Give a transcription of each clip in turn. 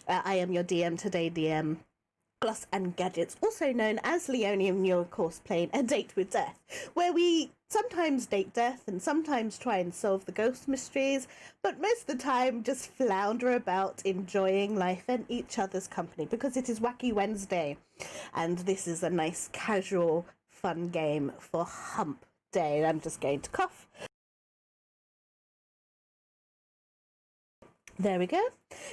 I am your DM today, DM. Gloss and Gadgets, also known as Leonie, and you're of course playing A Date with Death, where we sometimes date death and sometimes try and solve the ghost mysteries, but most of the time just flounder about enjoying life and each other's company because it is Wacky Wednesday, and this is a nice casual fun game for hump day. I'm just going to cough. There we go.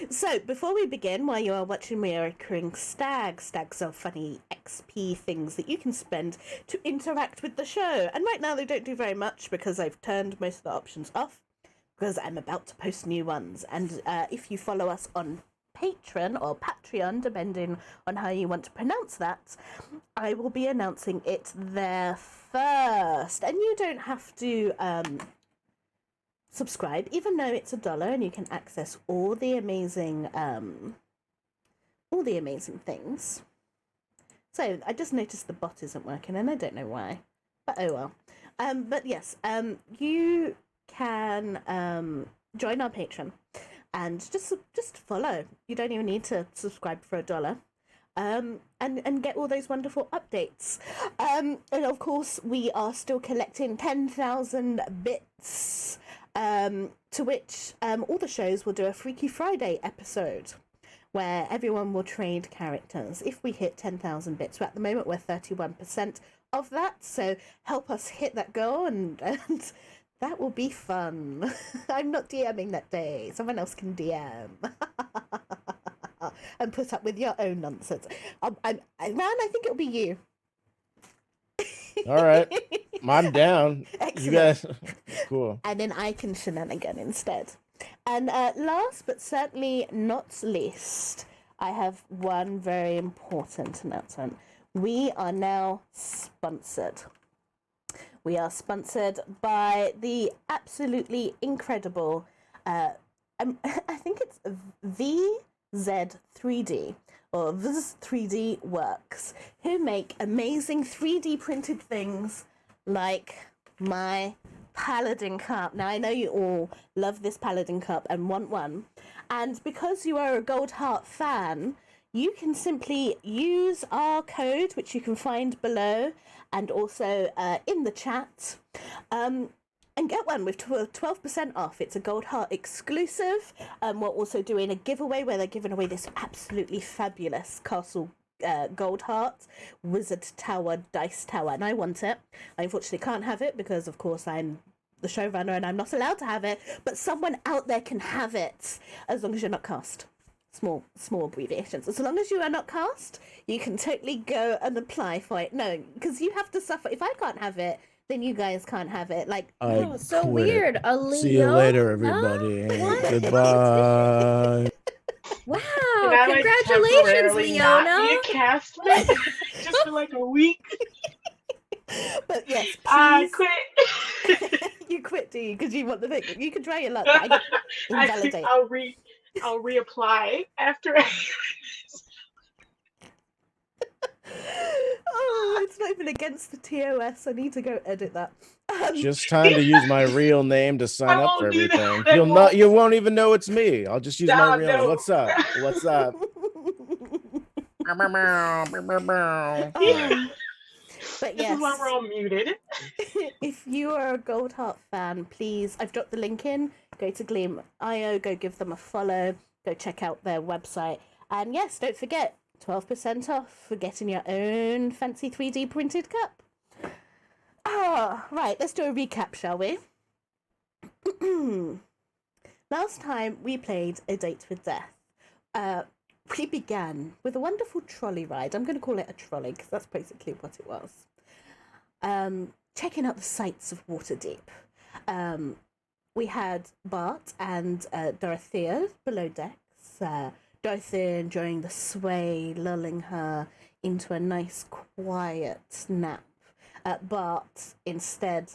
So, before we begin, while you are watching, we are accruing stags. Stags are funny XP things that you can spend to interact with the show. And right now they don't do very much because I've turned most of the options off because I'm about to post new ones. And if you follow us on Patreon or Patreon, depending on how you want to pronounce that, I will be announcing it there first. And you don't have to subscribe, even though it's $1 and you can access all the amazing things. So I just noticed the bot isn't working and I don't know why, but oh well. But yes, you can join our Patreon and just follow. You don't even need to subscribe for $1. And get all those wonderful updates. And of course, we are still collecting 10,000 bits, to which all the shows will do a Freaky Friday episode where everyone will trade characters. If we hit 10,000 bits, at the moment we're 31% of that, so help us hit that goal, and that will be fun. I'm not DMing that day. Someone else can DM. And put up with your own nonsense. Man, I think it'll be you. All right. I'm down. Excellent. You guys, cool. And then I can shenanigan instead. And last but certainly not least, I have one very important announcement. We are now sponsored. We are sponsored by the absolutely incredible, I think it's VZ3D, or VZ3D Works, who make amazing 3D printed things like my Paladin Cup. Now, I know you all love this Paladin Cup and want one, and because you are a Goldhart fan, you can simply use our code, which you can find below and also in the chat, and get one with 12% off. It's a Goldhart exclusive. We're also doing a giveaway where they're giving away this absolutely fabulous Castle Goldhart Wizard Tower Dice Tower, and I want it. I unfortunately can't have it because, of course, I'm the showrunner and I'm not allowed to have it, but someone out there can have it as long as you're not cast. Small abbreviations. As long as you are not cast, you can totally go and apply for it. No, because you have to suffer. If I can't have it, then you guys can't have it. Like, oh, so weird. A Leo? See you later, everybody. What? Goodbye. Wow! Can I, Congratulations, like, Leona. not be a castmate just for like a week? But yes, please. I quit. You quit, do you? Because you want the thing. You can try your luck. But I get invalidate. I'll reapply after. Oh, it's not even against the TOS. I need to go edit that. Just time to use my real name to sign up for won't do everything. that. You won't even know it's me. I'll just use my real name. No. What's up? What's up? But This yes, is why we're all muted. if you are a Goldheart fan, please, I've dropped the link in. Go to Gleam.io, go give them a follow, go check out their website. And yes, don't forget, 12% off for getting your own fancy 3D printed cup. Right, let's do a recap, shall we? Last time we played A Date with Death, we began with a wonderful trolley ride. I'm going to call it a trolley because that's basically what it was. Checking out the sights of Waterdeep. We had Bart and Dorothea below decks. Dorothea enjoying the sway, lulling her into a nice quiet nap. Bart instead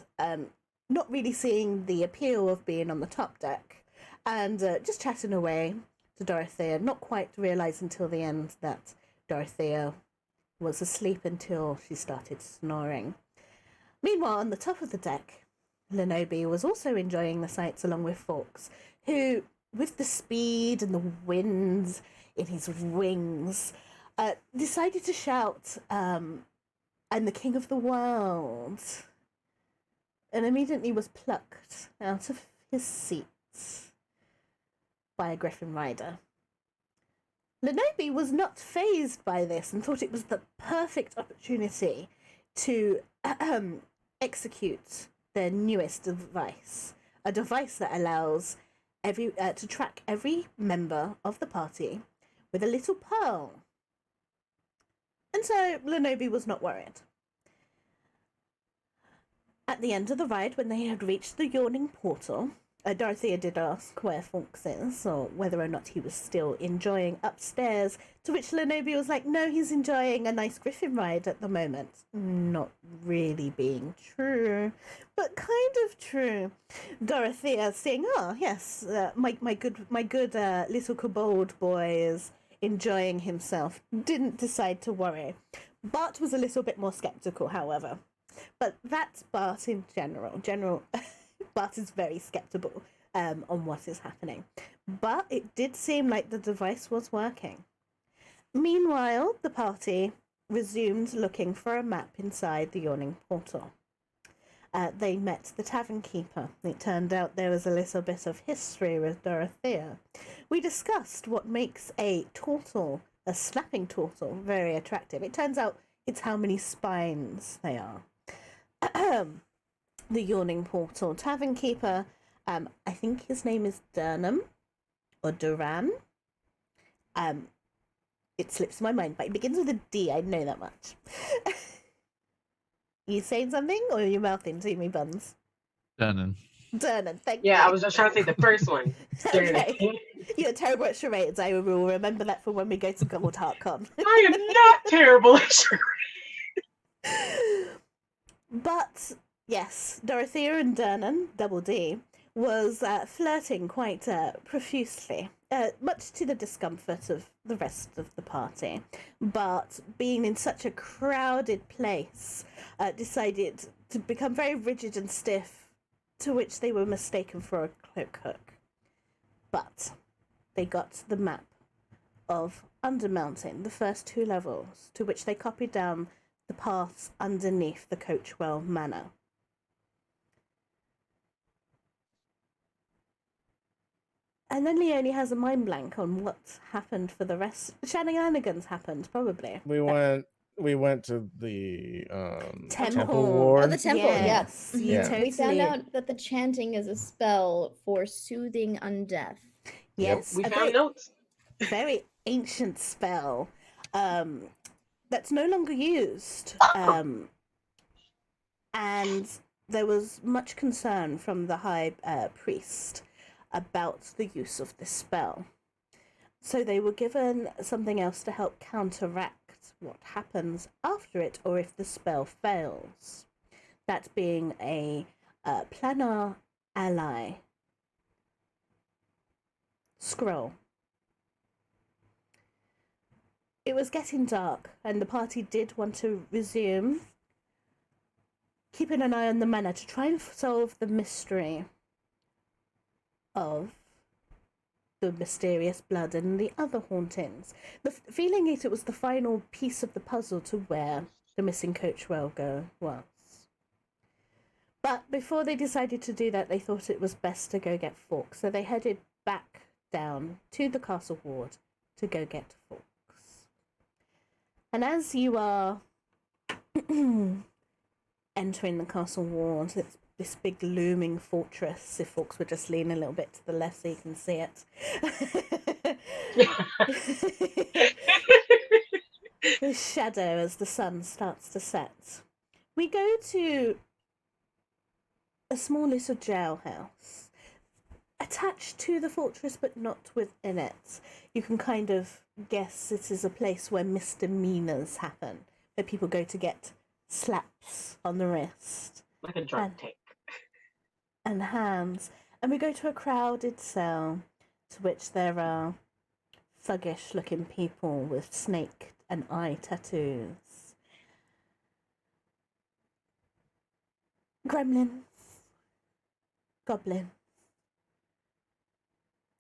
not really seeing the appeal of being on the top deck and just chatting away to Dorothea, not quite realising until the end that Dorothea was asleep until she started snoring. Meanwhile, on the top of the deck, Lenobi was also enjoying the sights along with Fawkes, who, with the speed and the winds, in his wings, decided to shout, "I'm the king of the world," and immediately was plucked out of his seat by a griffin rider. Lenobi was not fazed by this and thought it was the perfect opportunity to execute their newest device, a device that allows to track every member of the party with a little pearl. And so Lenobi was not worried. At the end of the ride, when they had reached the yawning portal, Dorothea did ask where Fawkes is, or whether or not he was still enjoying upstairs, to which Lenobi was like, no, he's enjoying a nice griffin ride at the moment. Not really being true, but kind of true. Dorothea saying, oh, yes, my good little kobold boy is enjoying himself. Didn't decide to worry. Bart was a little bit more sceptical, however. But that's Bart in general. Bart is very sceptical on what is happening. But it did seem like the device was working. Meanwhile, the party resumed looking for a map inside the yawning portal. They met the tavern keeper. It turned out there was a little bit of history with Dorothea. We discussed what makes a slapping turtle, very attractive. It turns out it's how many spines they are. The yawning portal tavern keeper, I think his name is Durham or Duran. It slips my mind, but it begins with a D. I know that much. You saying something, or are you mouthing to me, Buns? Durnan. Thank you. Yeah, I was just trying to say the first one. Okay. You're terrible at charades. I will remember that for when we go to Goldhart Con. I am not terrible at charades. But yes, Dorothea and Durnan, double D, was flirting quite profusely, much to the discomfort of the rest of the party. But being in such a crowded place, decided to become very rigid and stiff, to which they were mistaken for a cloak hook. But they got the map of Undermountain, the first 2 levels, to which they copied down the paths underneath the Coachwell Manor. And then Leonie has a mind blank on what happened for the rest. Shenanigans happened, probably. We went to the Temple. ward. Oh, the temple, Yes, yeah. you Yeah. totally. We found out that the chanting is a spell for soothing undeath. Yes, We a found notes. very ancient spell that's no longer used. And there was much concern from the high priest about the use of this spell. So they were given something else to help counteract what happens after it, or if the spell fails. That being a planar ally scroll. It was getting dark, and the party did want to resume, keeping an eye on the manor to try and solve the mystery of the mysterious blood and the other hauntings. Feeling it was the final piece of the puzzle to where the missing Coachwell was. But before they decided to do that, they thought it was best to go get Fawkes, so they headed back down to the castle ward to go get Fawkes. And as you are entering the castle ward, it's this big looming fortress. If Fawkes would just lean a little bit to the left so you can see it. The shadow as the sun starts to set. We go to a small little jailhouse attached to the fortress but not within it. You can kind of guess it is a place where misdemeanors happen, where people go to get slaps on the wrist. Like a drunk tank. And hands. And we go to a crowded cell to which there are thuggish looking people with snake and eye tattoos. Gremlins. Goblins.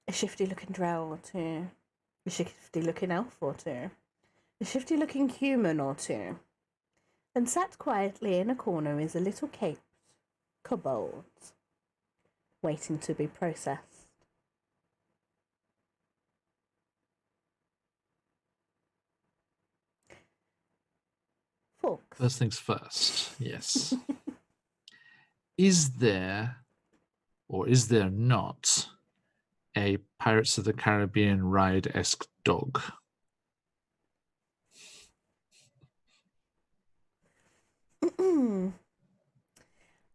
A shifty looking drow or two. A shifty looking elf or two. A shifty looking human or two. And sat quietly in a corner is a little caped kobold, waiting to be processed. Forks. First things first, yes. Is there, or is there not, a Pirates of the Caribbean ride-esque dog?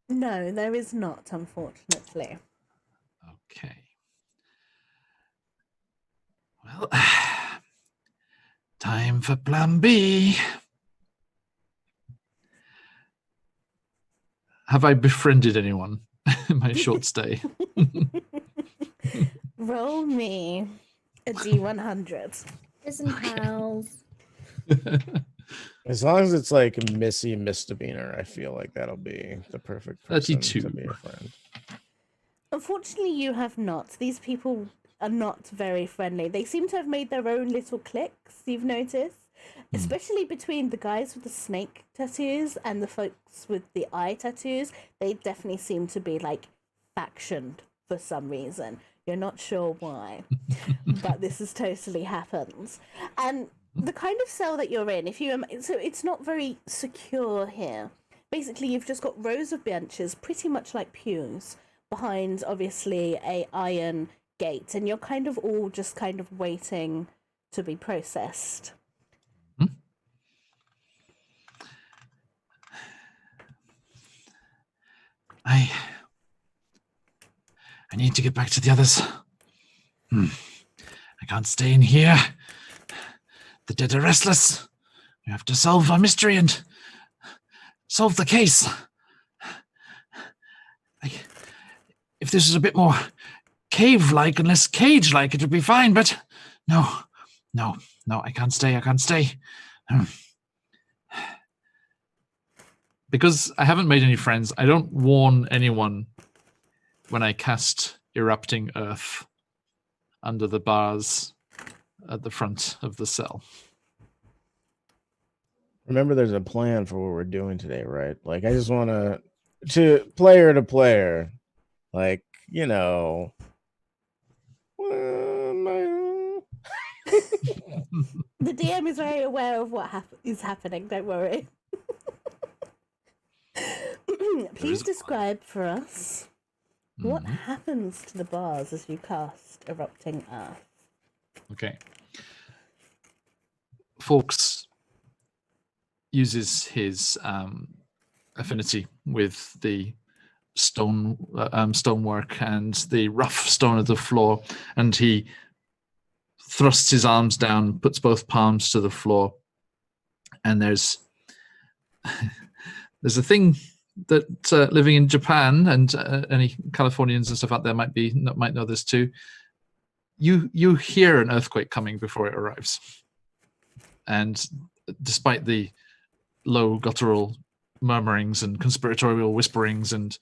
No, there is not, unfortunately. Okay. Well, time for plan B. Have I befriended anyone in my short stay? Roll me a D100. Prison pals. As long as it's like Missy misdemeanor, I feel like that'll be the perfect person 32. to be a friend. Unfortunately, you have not. These people are not very friendly. They seem to have made their own little cliques, you've noticed. Especially between the guys with the snake tattoos and the folks with the eye tattoos. They definitely seem to be, like, factioned for some reason. You're not sure why. But this has totally happened. And the kind of cell that you're in, so it's not very secure here. Basically, you've just got rows of benches, pretty much like pews, behind obviously a iron gate, and you're kind of all just kind of waiting to be processed. I need to get back to the others. I can't stay in here. The dead are restless. We have to solve our mystery and solve the case. If this was a bit more cave-like and less cage-like, it would be fine, but no, I can't stay. Because I haven't made any friends, I don't warn anyone when I cast Erupting Earth under the bars at the front of the cell. Remember, there's a plan for what we're doing today, right? Like, I just want to player, like, you know. The DM is very aware of what is happening, don't worry. Please describe for us what happens to the bars as you cast Erupting Earth. Okay. Fawkes uses his affinity with the stonework and the rough stone of the floor, and he thrusts his arms down, puts both palms to the floor, and there's a thing that living in Japan and any Californians and stuff out there might know this too. You hear an earthquake coming before it arrives, and despite the low guttural murmurings and conspiratorial whisperings and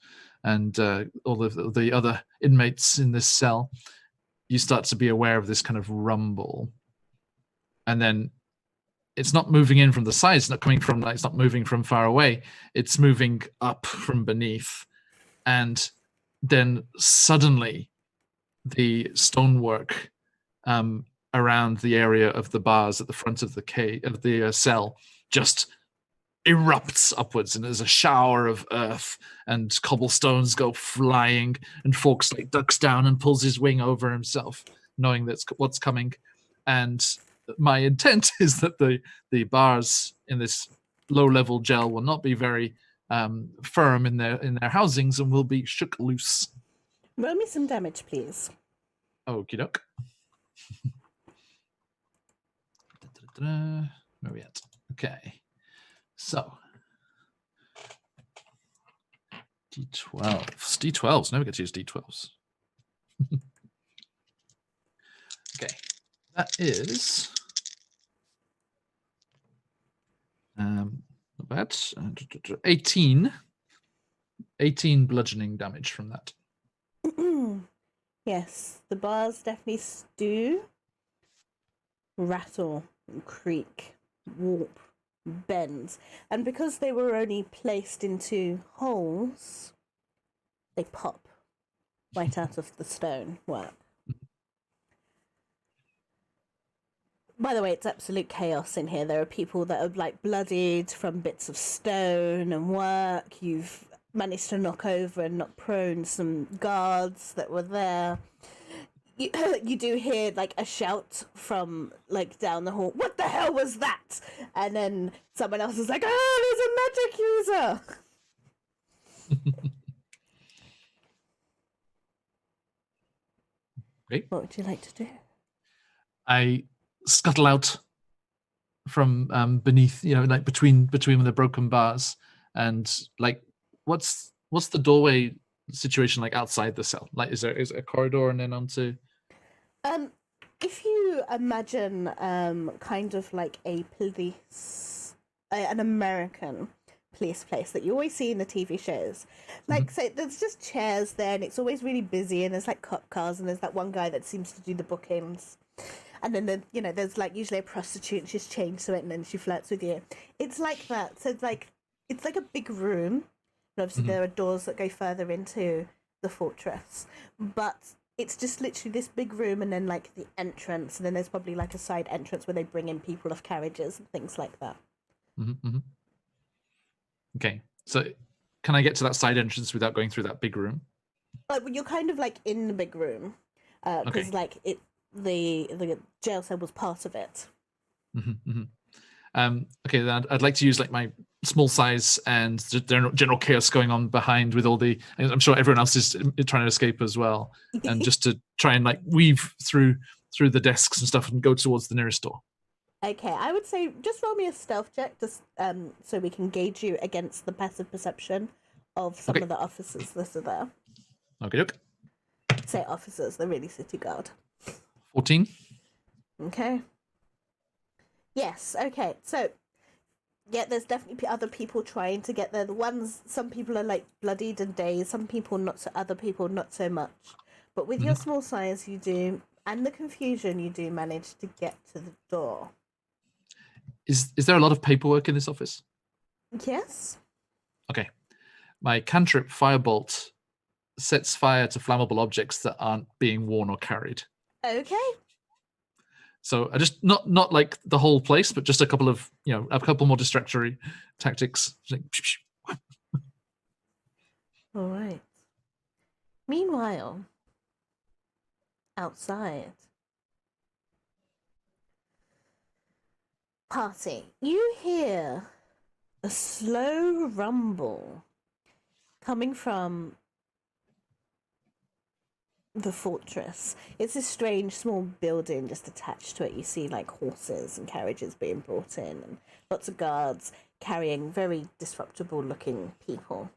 all of the other inmates in this cell, you start to be aware of this kind of rumble, and then it's not moving in from the sides, it's not moving from far away, it's moving up from beneath, and then suddenly the stonework around the area of the bars at the front of the cell just erupts upwards, and there's a shower of earth and cobblestones go flying, and Fawkes like ducks down and pulls his wing over himself, knowing that's what's coming. And my intent is that the bars in this low-level gel will not be very firm in their housings and will be shook loose. Roll me some damage, please. Okie doke. Where are we at? Okay. So, D12s. Never get to use D12s. Okay. That is not bad. 18 bludgeoning damage from that. Yes, the bars definitely stew rattle, creak, warp, bend. And because they were only placed into holes, they pop right out of the stone work. By the way, it's absolute chaos in here. There are people that are like bloodied from bits of stone and work. You've managed to knock over and knock prone some guards that were there. You do hear like a shout from like down the hall. What the hell was that? And then someone else is like, "Oh, there's a magic user." Great. What would you like to do? I scuttle out from beneath, like between the broken bars, and like, what's the doorway situation like outside the cell? Like, is it a corridor and then onto? If you imagine kind of like a police, an American police place that you always see in the TV shows, like say there's just chairs there and it's always really busy and there's like cop cars and there's that one guy that seems to do the bookings, and then there's like usually a prostitute and she's chained to it and then she flirts with you. It's like that. So it's like a big room, and obviously there are doors that go further into the fortress, but it's just literally this big room and then like the entrance, and then there's probably like a side entrance where they bring in people off carriages and things like that. Okay, so can I get to that side entrance without going through that big room? Like you're kind of like in the big room, because like the jail cell was part of it. Okay, then I'd like to use like my small size and general chaos going on behind with all the. I'm sure everyone else is trying to escape as well, and just to try and like weave through the desks and stuff and go towards the nearest door. Okay, I would say just roll me a stealth check, just so we can gauge you against the passive perception of some of the officers that are there. Okay, Say officers, they're really city guard. 14. Okay. Yes, okay. So, yeah, there's definitely other people trying to get there. Some people are like bloodied and dazed, some people not so, other people not so much. But with your small size, you do, and the confusion, you do manage to get to the door. Is there a lot of paperwork in this office? Yes. Okay. My cantrip Firebolt sets fire to flammable objects that aren't being worn or carried. Okay. So I just not like the whole place, but just a couple of more distractory tactics. All right. Meanwhile, outside, party, you hear a slow rumble coming from the fortress. It's a strange small building just attached to it. You see like horses and carriages being brought in and lots of guards carrying very disreputable looking people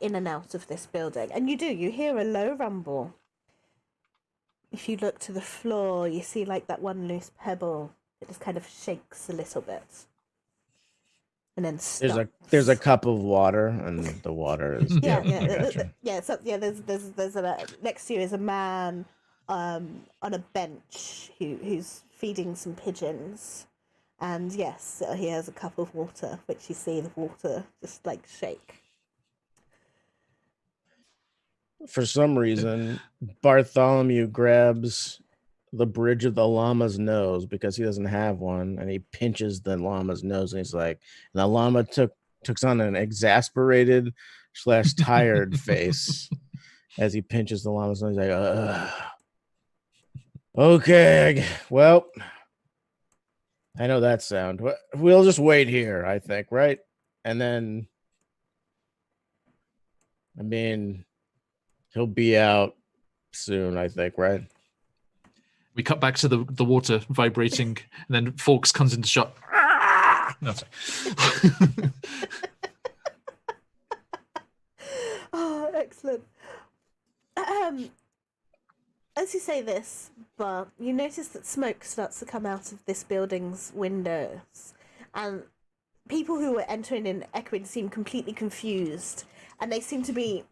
in and out of this building. And you hear a low rumble. If you look to the floor, you see like that one loose pebble. It just kind of shakes a little bit. And then stops. There's a cup of water, and the water is There's next to you is a man on a bench who's feeding some pigeons, and yes, he has a cup of water, which you see the water just like shake. For some reason, Bartholomew grabs the bridge of the llama's nose because he doesn't have one, and he pinches the llama's nose, and he's like, and the llama took on an exasperated / tired face as he pinches the llama's nose. He's like, okay, well, I know that sound. We'll just wait here, I think, right? And then, I mean, he'll be out soon, I think, right? We cut back to the water vibrating, and then Fawkes comes into shot. No, sorry. Oh, excellent. As you say this, but you notice that smoke starts to come out of this building's windows, and people who were entering and echoing seem completely confused, and they seem to be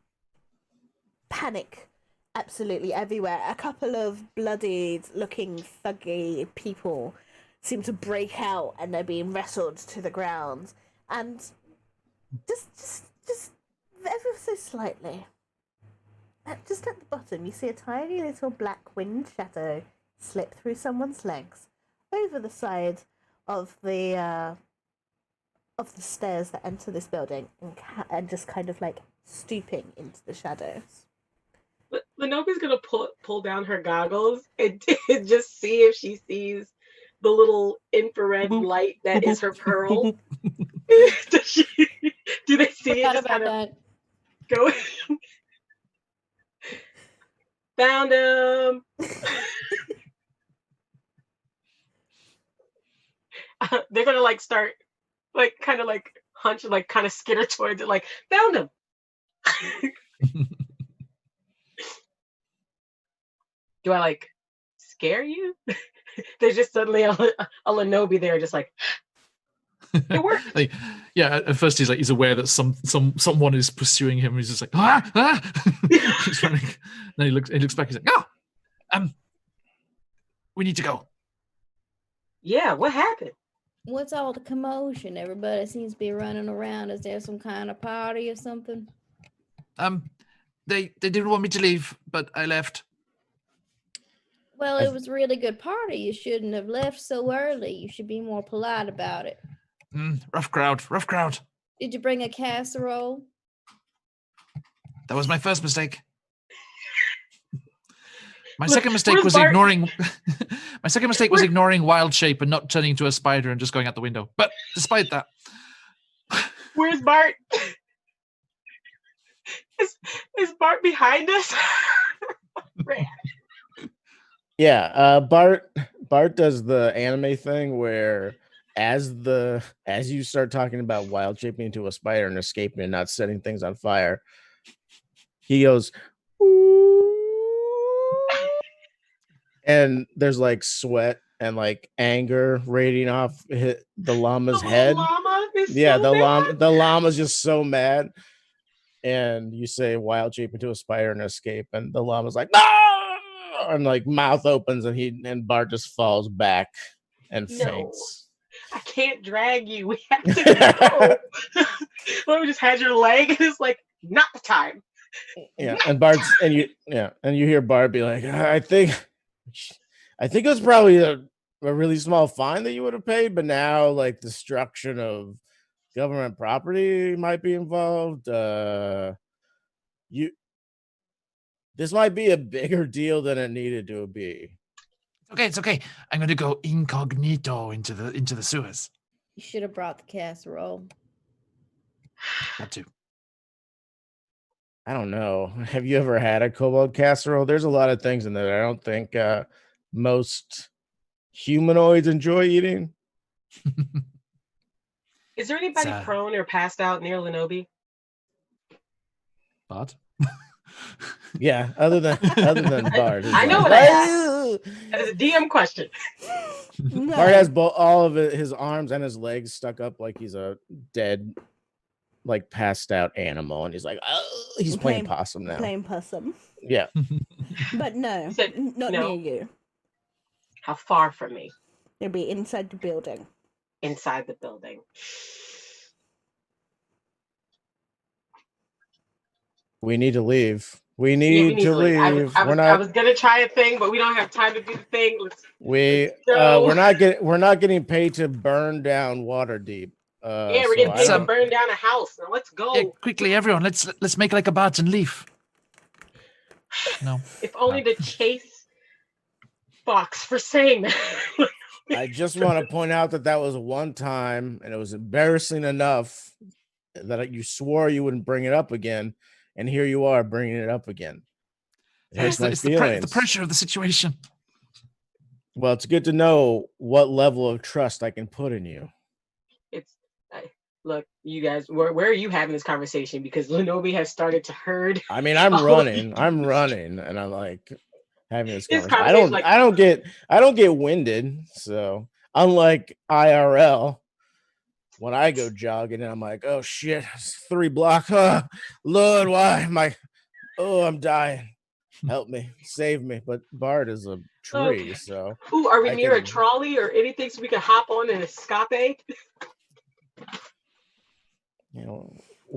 panic absolutely everywhere. A couple of bloodied-looking thuggy people seem to break out, and they're being wrestled to the ground. And just ever so slightly, just at the bottom, you see a tiny little black winged shadow slip through someone's legs over the side of the stairs that enter this building, and just kind of like stooping into the shadows. Lenobi's gonna pull down her goggles and just see if she sees the little infrared Boop. light that Boop, is her pearl. boop. Do they see it Forgot just about kind of that. go? Found him. They're gonna like start like kind of like hunch, like kind of skitter towards it, like found him. Do I like scare you? There's just suddenly a Lenobi there, just like it worked. Like, yeah, at first he's aware that someone is pursuing him. He's just like, ah! He's running. Then he looks back. He's like, we need to go. Yeah, what happened? What's all the commotion? Everybody seems to be running around. Is there some kind of party or something? They didn't want me to leave, but I left. Well, it was a really good party. You shouldn't have left so early. You should be more polite about it. Rough crowd. Did you bring a casserole? That was my first mistake. My second mistake where's was Bart? ignoring. My second mistake was ignoring wild shape and not turning into a spider and just going out the window. But despite that, Where's Bart? Is Bart behind us? Yeah, Bart does the anime thing where as you start talking about wild shaping into a spider and escaping and not setting things on fire, he goes, and there's like sweat and like anger radiating off the llama's head. Llama is Yeah, so mad. the llama's just so mad. And you say wild shape into a spider and escape, and the llama's like, no! And like mouth opens, and Bart just falls back and No. faints. I can't drag you. We have to go. Let me just had your leg, and it's like not the time. Yeah, and you hear Bart be like, I think it was probably a really small fine that you would have paid, but now like destruction of government property might be involved. This might be a bigger deal than it needed to be. it's okay. I'm going to go incognito into the sewers. You should have brought the casserole. Had to. I don't know. Have you ever had a kobold casserole? There's a lot of things in there I don't think most humanoids enjoy eating. Is there anybody Sad. prone or passed out near Lenobi? But Yeah, other than Bart. I know what I asked. That is a DM question. No. Bart has all of his arms and his legs stuck up like he's a dead, like passed out animal, and he's like, oh, he's playing possum now. Playing possum. Yeah. But no, You said not no. near you. How far from me? It'll be inside the building. Inside the building. We need to leave. We need to leave. I was gonna try a thing, but we don't have time to do the thing. We're not getting paid to burn down Waterdeep. Yeah, we're getting paid to burn down a house. Now let's go. yeah, quickly, everyone, let's make like a bat and leave. No. If only to chase Fox for saying that. I just want to point out that was one time, and it was embarrassing enough that you swore you wouldn't bring it up again, and here you are bringing it up again. It's the pressure of the situation. Well, it's good to know what level of trust I can put in you. Look, you guys, where are you having this conversation? Because Lenobi has started to herd. I mean, I'm running, and I'm like having this conversation. Like, I don't get winded. So unlike IRL, when I go jogging, and I'm like, oh shit, it's 3 blocks. Lord, why am I? Oh, I'm dying. help me, save me. But Bart is a tree, Okay. so Ooh, are we I near a can. trolley or anything so we can hop on and escape? You know,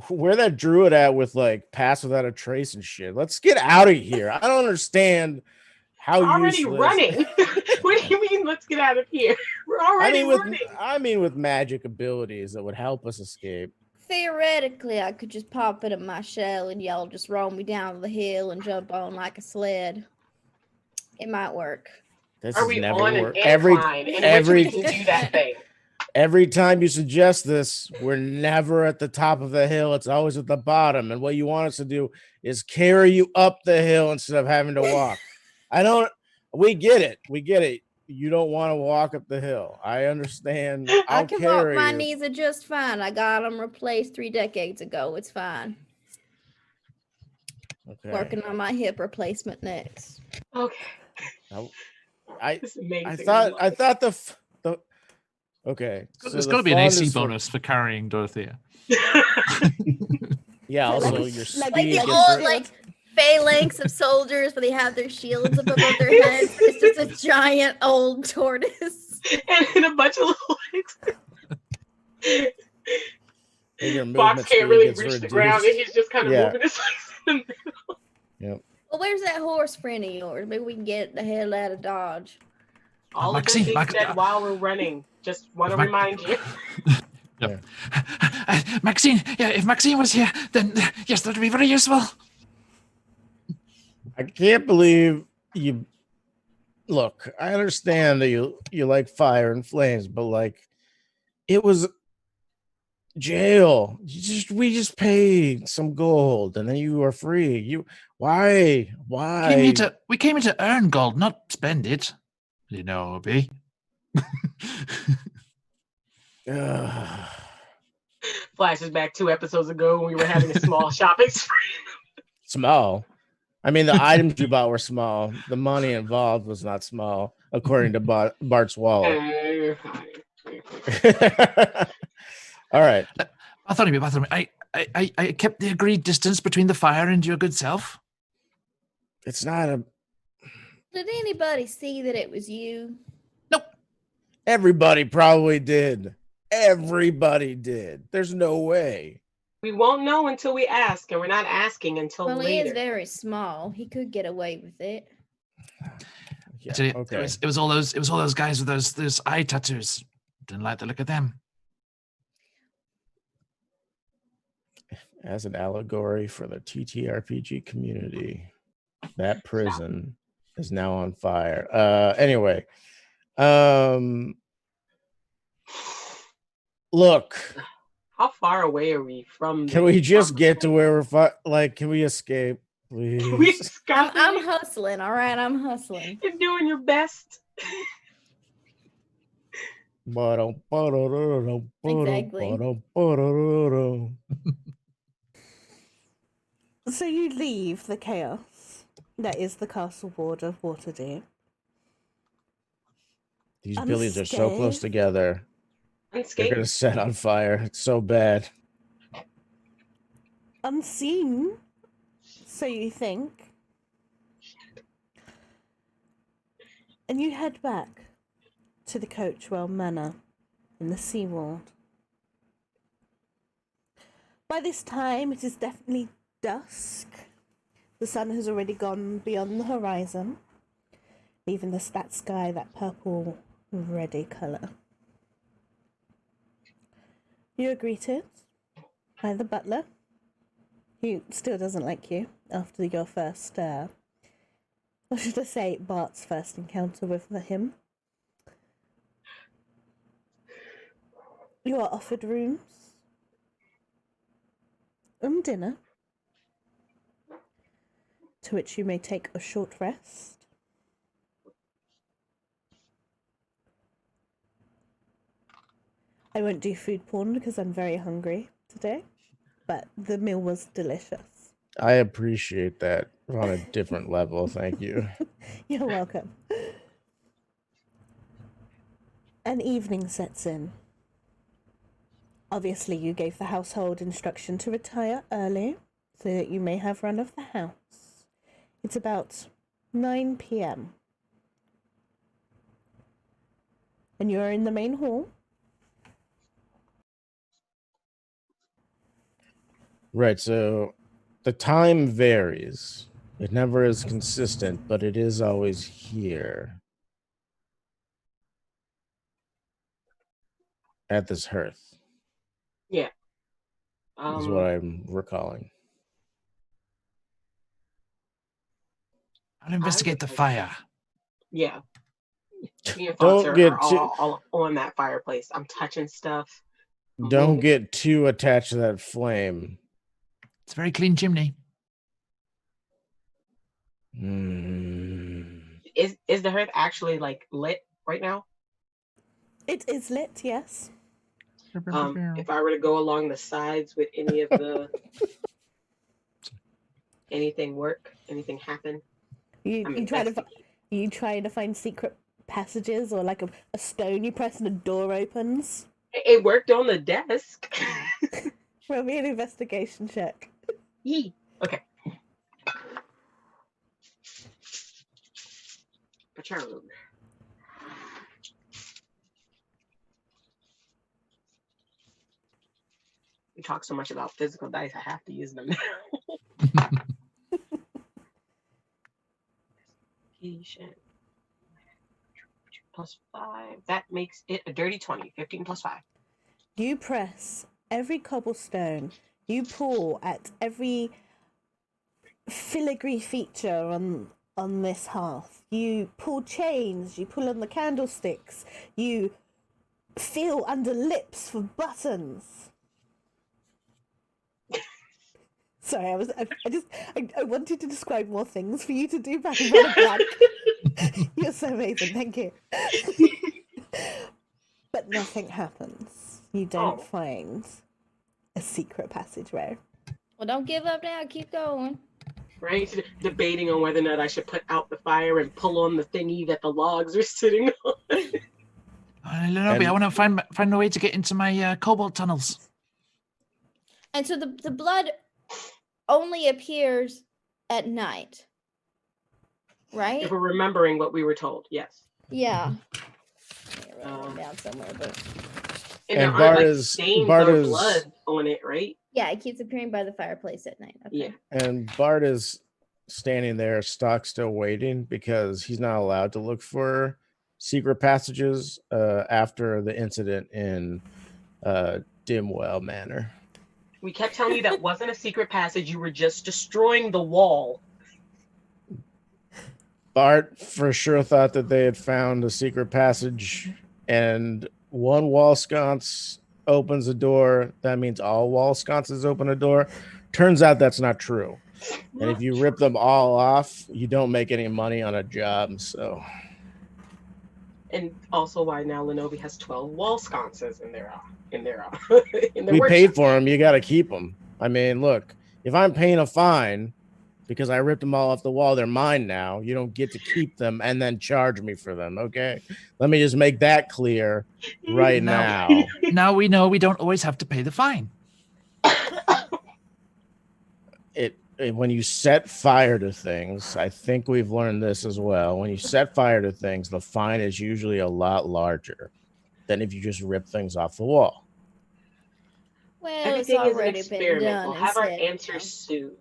where that druid at with like pass without a trace and shit. Let's get out of here. I don't understand how We're already useless. running. What do you mean? Let's get out of here. We're already running. I mean with magic abilities that would help us escape. Theoretically, I could just pop it in my shell and y'all just roll me down the hill and jump on like a sled. It might work. This Are has we never on an worked. incline in which we can do that thing? Every time you suggest this, we're never at the top of the hill. It's always at the bottom. And what you want us to do is carry you up the hill instead of having to walk. We get it. We get it. You don't want to walk up the hill. I understand. I can walk. Carry My you. knees are just fine. I got them replaced 3 decades ago. It's fine. Okay. Working on my hip replacement next. Okay. This is amazing. I thought the okay. There's got to be an AC bonus for carrying Dorothea. Yeah. Also, like, your like speed. the old like phalanx of soldiers where they have their shields up above their heads. It's just a giant old tortoise and a bunch of little legs. Fox can't really reach the ground, and he's just kind of moving his legs in the middle. Yep. Well, where's that horse friend of yours? Maybe we can get the hell out of Dodge. All of Maxine, that being said while we're running, just want to remind you. Yep. Maxine, yeah, if Maxine was here, then yes, that would be very useful. I can't believe you. Look, I understand that you like fire and flames, but like, it was jail. We just paid some gold, and then you are free. Why? We came here to earn gold, not spend it. You know, B. Flashes back 2 episodes ago when we were having a small shopping spree. Small. I mean, the items you bought were small. The money involved was not small, according to Bart's wallet. All right. Bartholomew, I kept the agreed distance between the fire and your good self. It's not a... Did anybody see that it was you? Nope. Everybody probably did. Everybody did. There's no way. We won't know until we ask, and we're not asking until well, later. He is very small. He could get away with it. Yeah, okay. It was all those guys with those eye tattoos. Didn't like the look of them. As an allegory for the TTRPG community, that prison is now on fire. Anyway, look. How far away are we from? Can we just get to where we're can we escape, please? I'm hustling. All right, I'm hustling. You're doing your best. Exactly. So you leave the chaos that is the castle ward of Waterdeep. These buildings are so close together. They're gonna set on fire. It's so bad. Unseen, so you think. And you head back to the Coachwell Manor in the Seaward. By this time, it is definitely dusk. The sun has already gone beyond the horizon, leaving that sky that purple, reddy colour. You are greeted by the butler, who still doesn't like you after your first, or should I say, Bart's first encounter with him. You are offered rooms and dinner, to which you may take a short rest. I won't do food porn because I'm very hungry today, but the meal was delicious. I appreciate that on a different level. Thank you. You're welcome. An evening sets in. Obviously, you gave the household instruction to retire early so that you may have run of the house. It's about 9 p.m. And you're in the main hall. Right, so the time varies. It never is consistent, but it is always here. At this hearth, Yeah. is what I'm recalling. I'll investigate the would- fire. Yeah. Me and Don't Fox get are too all on that fireplace. I'm touching stuff. don't moving. get too attached to that flame. It's a very clean chimney. Mm. Is the hearth actually like lit right now? It is lit, yes. If I were to go along the sides, would any of the anything work? Anything happen? You I'm you try to investigating. you try to find secret passages or like a stone you press and a door opens. It worked on the desk. Roll me an investigation check. Yee. Okay. Patron. We talk so much about physical dice, I have to use them now. Patient. +5. That makes it a dirty 20. 15 + 5. You press every cobblestone. You pull at every filigree feature on this hearth. You pull chains. You pull on the candlesticks. You feel under lips for buttons. Sorry, I wanted to describe more things for you to do, but I ran a blank. You're so amazing, thank you. But nothing happens. You don't find a secret passageway. Well, don't give up now. Keep going. Right? Debating on whether or not I should put out the fire and pull on the thingy that the logs are sitting on. Lenobi, I want to find a way to get into my cobalt tunnels. And so the blood only appears at night, right? If we're remembering what we were told, yes. Yeah. I wrote it down somewhere, but And there And aren't like Barda's stains Barda's or blood on it, right? yeah, it keeps appearing by the fireplace at night. Okay. Yeah. and Bart is standing there, stock still waiting because he's not allowed to look for secret passages after the incident in Dimwell Manor. We kept telling you that wasn't a secret passage. You were just destroying the wall. Bart for sure thought that they had found a secret passage, and one wall sconce opens a door. That means all wall sconces open a door. Turns out that's not true. And if you rip them all off, you don't make any money on a job. So, And also why now Lenobi has 12 wall sconces in their we workshop. paid for them. You got to keep them. I mean, look, if I'm paying a fine because I ripped them all off the wall, they're mine now. You don't get to keep them and then charge me for them. Okay. Let me just make that clear right now. Now we know we don't always have to pay the fine. When you set fire to things, I think we've learned this as well. When you set fire to things, the fine is usually a lot larger than if you just rip things off the wall. Well, Everything it's is an already been experiment. done. We'll have our and said, answers soon.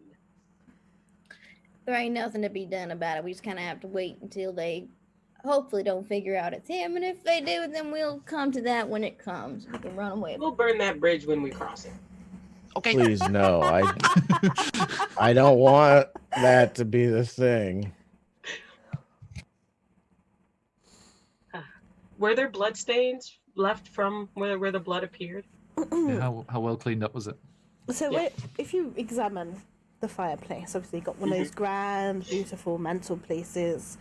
There ain't nothing to be done about it. We just kind of have to wait until they hopefully don't figure out it's him. And if they do, then we'll come to that when it comes. We can run away. We'll burn that bridge when we cross it. Okay. Please, no. I don't want that to be the thing. Were there blood stains left from where the blood appeared? Yeah, how well cleaned up was it? So Yeah. if you examine the fireplace, obviously you've got one of those grand, beautiful mantle pieces,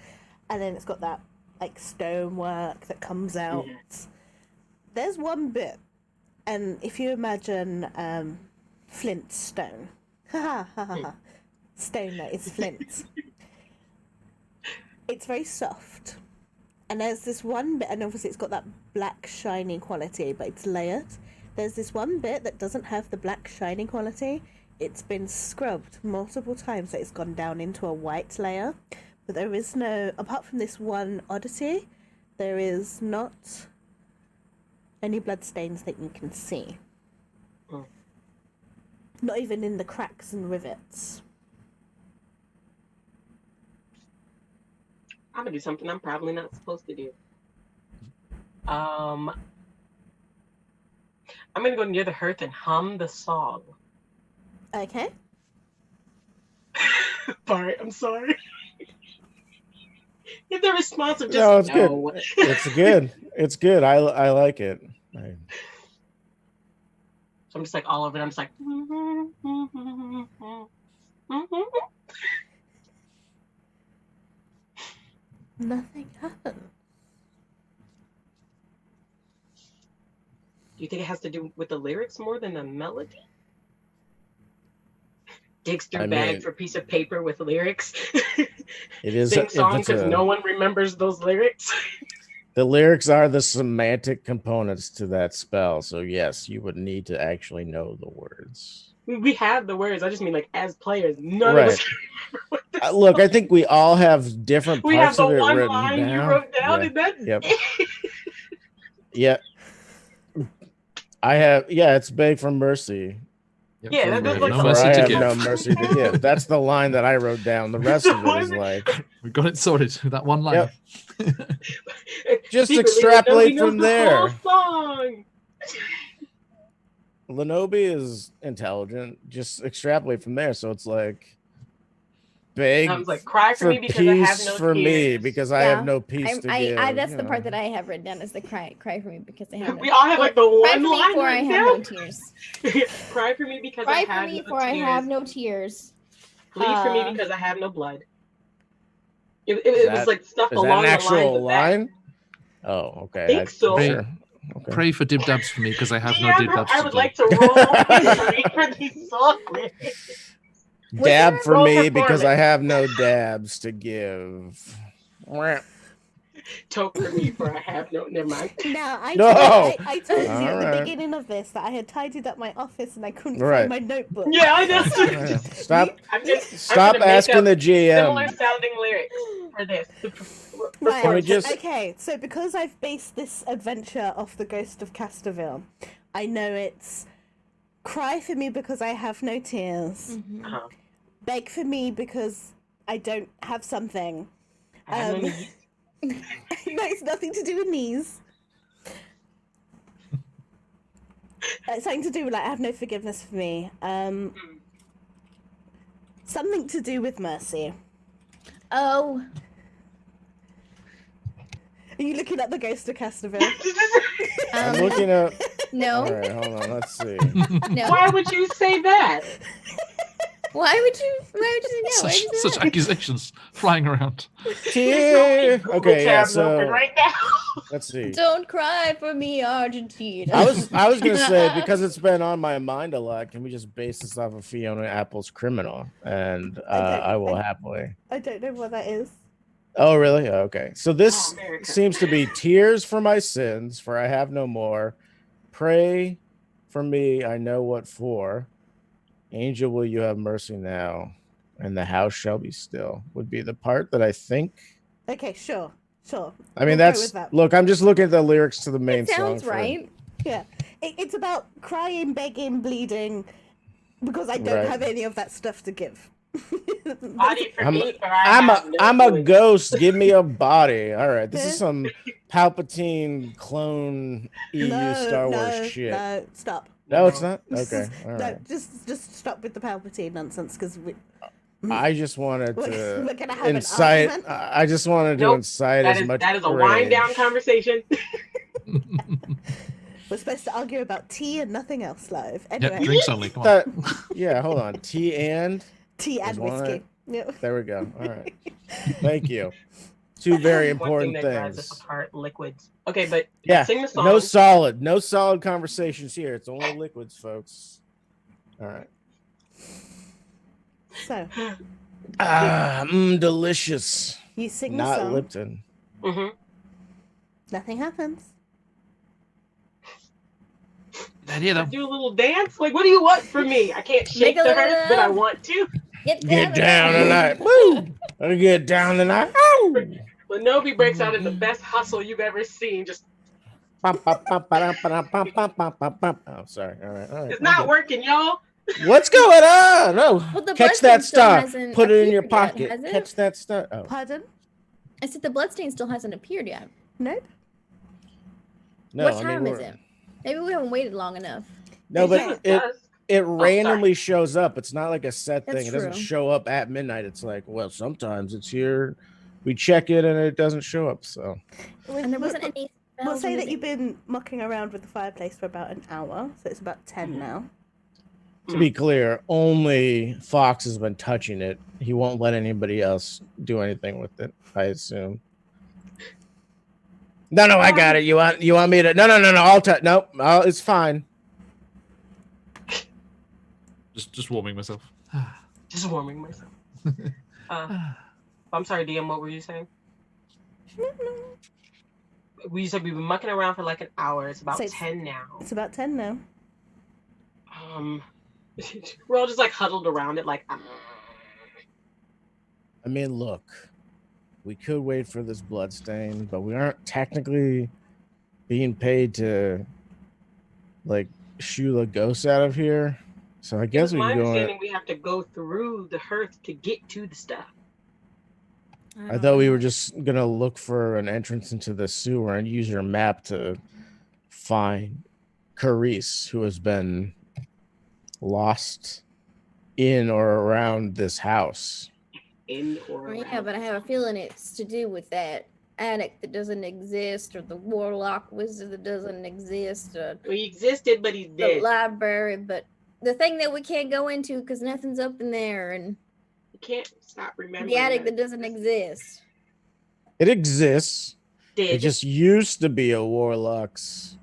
and then it's got that like stonework that comes out. There's one bit, and if you imagine flint stone, stone that is flint. It's very soft, and there's this one bit, and obviously it's got that black shiny quality, but it's layered. There's this one bit that doesn't have the black shiny quality. it's been scrubbed multiple times, so it's gone down into a white layer. But there is no, apart from this one oddity, there is not any blood stains that you can see. Mm. Not even in the cracks and rivets. I'm gonna do something I'm probably not supposed to do. I'm gonna go near the hearth and hum the song. Okay. Bart, I'm sorry. If the response of just No, it's no. good. It's good. It's good. I like it. So I'm just like all over it. I'm just like. Nothing happened. Do you think it has to do with the lyrics more than the melody? Digs through bag for piece of paper with lyrics. It is Sing song because no one remembers those lyrics. The lyrics are the semantic components to that spell. So yes, you would need to actually know the words. We have the words. I just mean like as players, none Right. of us remember what this Look, I think we all have different we have parts the of it one written line down. you wrote down, Yeah. and that's Yep. it. Yeah. I have. Yeah, it's beg for mercy. Yep, Yeah, for that's no like For mercy I to have give. no mercy to give. That's the line that I wrote down. The rest of it is like We got it sorted. That one line. Yep. Just Secretly, extrapolate Lenobi knows from the whole there. song. Lenobi is intelligent. Just extrapolate from there. So it's like beg I was like, cry for for me because I have peace no for me tears. because I have no peace to give. That's you the part know. that I have written down is the cry for me because I have no We all have like the cry one for me line for I written have no down. tears. Cry for me because Cry I for have me no for I tears. have no tears. Bleed for me because I have no blood. It was That- like stuff Is that along an the lines actual of that. line? Oh, okay. I think so. Sure. Okay. Pray for dib dabs for me because I have no DM, dib dabs I to would do. like to roll history for these song lyrics. Dab for Roll me because I performance. have no dabs to give. Toke for me for I have no. Never mind. Now, I No! told you at the Alright. beginning of this that I had tidied up my office and I couldn't Right. find my notebook. Yeah, I know. Stop. I'm gonna Stop make asking up the GM. similar sounding lyrics for this. Right. Can we just- Okay, so because I've based this adventure off the Ghost of Casterville, I know it's cry for me because I have no tears, Uh-huh. beg for me because I don't have something. I have no knees. No, it's nothing to do with knees. It's something to do with like I have no forgiveness for me. Something to do with mercy. Oh, Are you looking at the Ghost of Casterville? I'm looking up. no, All right, hold on. Let's see. no. Why would you say that? Why would you say no? Why would you say Such that? accusations flying around. Google Okay, yeah. tabs open So right now. let's see. Don't cry for me, Argentina. I was gonna say because it's been on my mind a lot. Can we just base this off of Fiona Apple's Criminal? And I will happily. I don't know what that is. Oh really? Okay. So this America. seems to be tears for my sins, for I have no more. Pray for me, I know what for. Angel, will you have mercy now? And the house shall be still. Would be the part that I think. Okay, sure. I mean, We'll go that's with that. look. I'm just looking at the lyrics to the main song. Sounds right. Yeah, it's about crying, begging, bleeding, because I don't Right. have any of that stuff to give. Body for I'm- me, for I'm have no a feelings. ghost. Give me a body. All right, this is some Palpatine clone EU Star Wars shit. No, stop. No, it's not. This Okay, is- all no, right. just stop with the Palpatine nonsense because I just wanted we're to gonna have an incite. argument. I just wanted to Nope, incite That as is, much. that is a wind down rage. conversation. We're supposed to argue about tea and nothing else live. Yeah, Anyway, drinks only. Come on. That- yeah, hold on. Tea and tea and There's one whiskey. Yep. there we go. All right. Thank you. Two very One important thing that drives us things. apart: liquids. Okay, but Yeah. sing the song. No solid conversations here. It's only liquids, folks. All right. So Delicious. you sing the Not song. Lipton. Mm-hmm. Nothing happens. idea, though. Do a little dance? Like, what do you want from me? I can't shake Make a the little hearth, but I love. want to. Get down tonight. Woo! Let's get down tonight. Ow! Lenobi breaks out in the best hustle you've ever seen. Just, Oh, sorry. All right. it's not working, y'all. What's going on? Oh, Well, the catch bloodstain that still star. hasn't Put it in your appeared yet, pocket. has it? Catch that star. Oh, Pardon? I said the bloodstain still hasn't appeared yet. Nope. no. What I mean, time is we're- it? Maybe we haven't waited long enough. No, Yeah. but it randomly sorry. shows up. It's not like a set thing. That's It doesn't true. show up at midnight. It's like, well, sometimes it's here. We check it and it doesn't show up. So And there wasn't any. We'll spells say or that you've anything. been mucking around with the fireplace for about an hour, so it's about 10 now. to be clear, only Fox has been touching it. He won't let anybody else do anything with it, I assume. No, I got it. You want me to? No. I'll touch. Nope. It's fine. Just warming myself. Just warming myself. I'm sorry, DM. What were you saying? We said we've been mucking around for like an hour. It's about So it's- 10 now. It's about 10 now. We're all just like huddled around it, like. I mean, look, we could wait for this bloodstain, but we aren't technically being paid to like shoo the ghosts out of here. So I guess It's we my can go. understanding we have to go through the hearth to get to the stuff. I thought we were just gonna look for an entrance into the sewer and use your map to find Carice, who has been lost in or around this house. In or Oh, around. yeah, but I have a feeling it's to do with that attic that doesn't exist, or the warlock wizard that doesn't exist, or Well, he existed, but he's the dead. library. But the thing that we can't go into because nothing's up in there, and You can't stop remembering. the attic that doesn't exist. It exists. Dead. It just used to be a warlock's.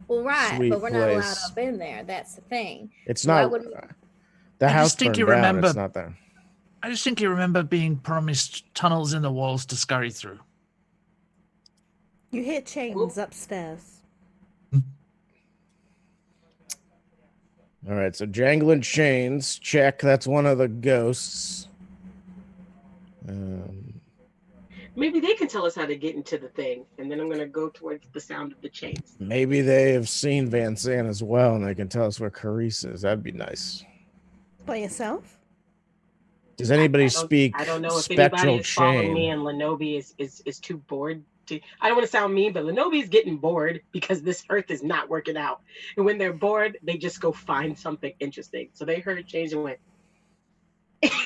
Well, right, Sweet but we're not allowed place. up in there. That's the thing. It's Why not. would- The I house distinctly burned down. remember- It's not there. I distinctly remember being promised tunnels in the walls to scurry through. You hear chains upstairs. All right, so jangling chains. Check. That's one of the ghosts. Maybe they can tell us how to get into the thing, and then I'm gonna go towards the sound of the chains. Maybe they have seen Vandersand as well, and they can tell us where Carice is. That'd be nice. By yourself? Does anybody I don't- speak I don't know if anybody spectral is following me, chain? and Lenobi is too bored to. I don't want to sound mean, but Lenobi is getting bored because this earth is not working out. And when they're bored, they just go find something interesting. So they heard change and went.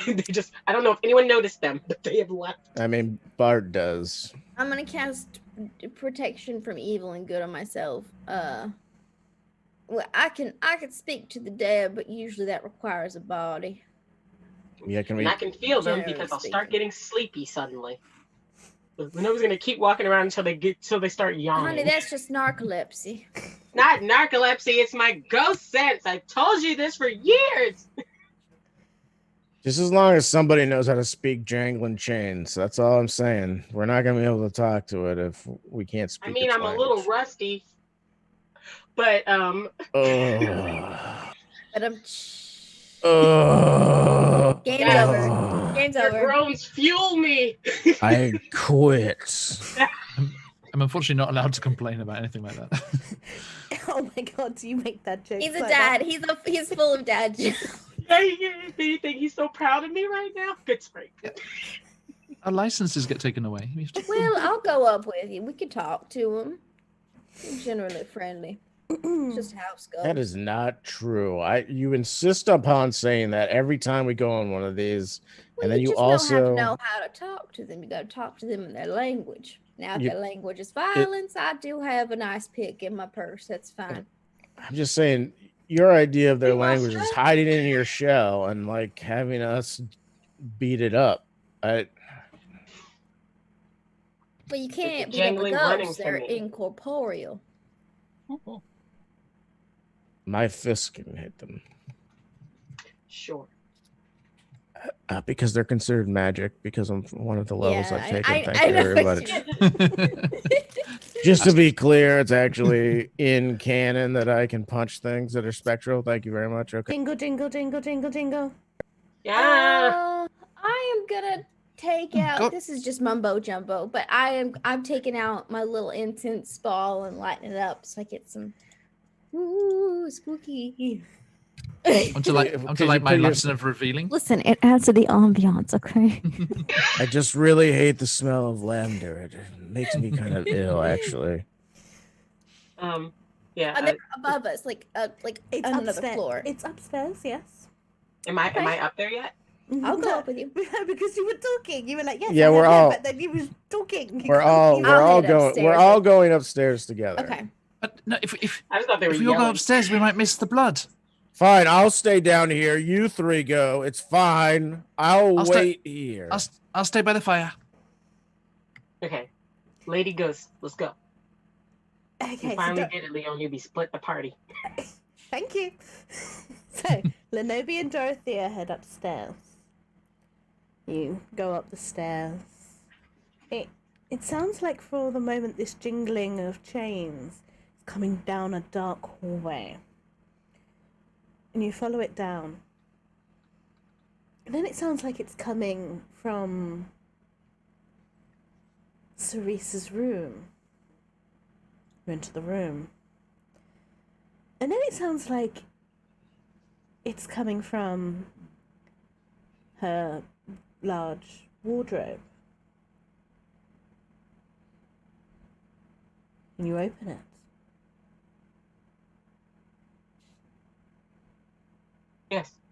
They just. I don't know if anyone noticed them, but they have left. I mean, Bart does. I'm gonna cast protection from evil and good on myself. Well, I can speak to the dead, but usually that requires a body. Yeah, can And we? I can feel them Generally because I'll speaking. start getting sleepy suddenly. Lenobi's gonna keep walking around until they start yawning. Honey, that's just narcolepsy. Not narcolepsy, it's my ghost sense. I've told you this for years. Just as long as somebody knows how to speak jangling chains, that's all I'm saying. We're not gonna be able to talk to it if we can't speak. I mean, its I'm a little language. rusty, but Ugh. But Ugh. game's Yes. over. Game's your over. groans fuel me. I quit. I'm unfortunately not allowed to complain about anything like that. Oh my god, do you make that joke? He's a like dad. that? He's full of dad jokes. Yeah, do you think he's so proud of me right now? Good spring. Our licenses get taken away. We have to- Well, I'll go up with you. We could talk to him. He's generally friendly. It's just house goes. That is not true. You insist upon saying that every time we go on one of these, Well, and then you just also know how to talk to them. You got to talk to them in their language. Now, if You- their language is violence, I do have a nice pick in my purse. That's fine. I'm just saying your idea of their You lost language is that? hiding in your shell and like having us beat it up. But you can't beat up a jangling running ghost. for They're me. incorporeal. My fist can hit them Sure. because they're considered magic because I'm one of the levels Yeah, I've taken. I Thank you know very what much. you- Just to be clear, it's actually in canon that I can punch things that are spectral. Thank you very much. Okay. Jingle, jingle, jingle, jingle, jingle. Yeah. I am gonna take out. Go- This is just mumbo jumbo, but I'm taking out my little incense ball and lighting it up so I get some ooh spooky. Onto Could you my put your- lantern of revealing. Listen, it adds to the ambiance, okay? I just really hate the smell of lavender. It makes me kind of ill, actually. Yeah. They're above us, like It's on another upstairs. floor. It's upstairs, yes. Am I up there yet? I'll go up with you. Because you were talking. You were like, yes, Yeah, I we're have, all- but then you were talking. You We're can't- all you- we're I'll all head going upstairs we're all with- going upstairs together. Okay. But no, if I just thought they were we all go yelling. upstairs, we might miss the blood. Fine, I'll stay down here. You three go. It's fine. I'll I'll stay- wait here. I'll stay by the fire. Okay. Lady Ghost, let's go. You Okay, so finally don't- did it, Leon. You be split the party. thank you. So, Lenobi and Dorothea head upstairs. You go up the stairs. It sounds like for the moment this jingling of chains is coming down a dark hallway. And you follow it down. And then it sounds like it's coming from Cerese's room. You enter the room. And then it sounds like it's coming from her large wardrobe. And you open it.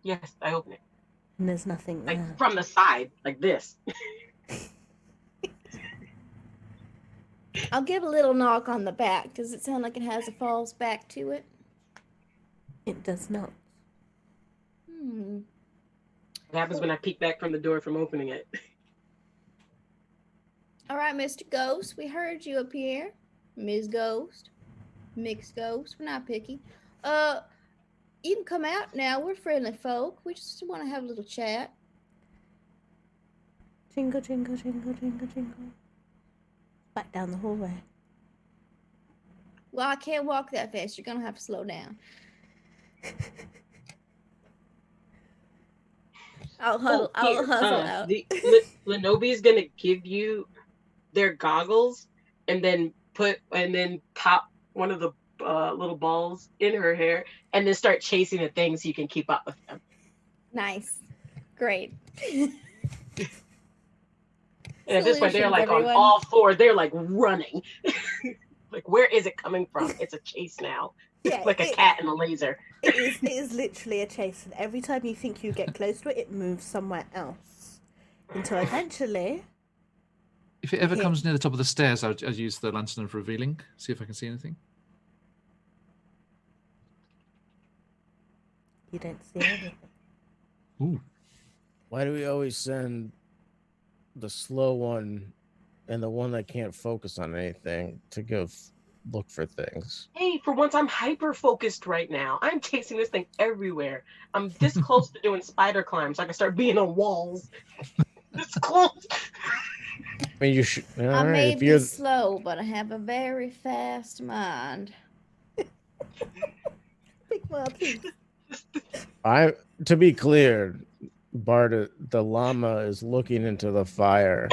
Yes, I open it. And there's nothing Like there. from the side, like this. I'll give a little knock on the back. Does it sound like it has a falls back to it? It does not. What happens when I peek back from the door from opening it? All right, Mr. Ghost, we heard you up here. Ms. Ghost, Mixed Ghost, we're not picky. You can come out now. We're friendly folk. We just want to have a little chat. Jingle, jingle, jingle, jingle, jingle. Back down the hallway. Well, I can't walk that fast. You're gonna have to slow down. I'll hustle out. Lenobi's gonna give you their goggles and then pop one of the little balls in her hair and then start chasing the things so you can keep up with them. Nice. Great. And at this point, they're Solutions, like everyone. on all fours. They're like running. Like, where is it coming from? It's a chase now. Yeah, Like a cat and a laser. It is literally a chase, and every time you think you get close to it, it moves somewhere else. Until eventually, If it ever Yeah. comes near the top of the stairs, I'd use the lantern of revealing. See if I can see anything. you don't see anything. Ooh. Why do we always send the slow one and the one that can't focus on anything to go look for things? Hey, for once, I'm hyper focused right now. I'm chasing this thing everywhere. I'm this close to doing spider climbs. So I can start being on walls. This close. I mean, you should. All I right, may if be you're slow, but I have a very fast mind. Big mouthpiece. to be clear, Bart, the llama is looking into the fire,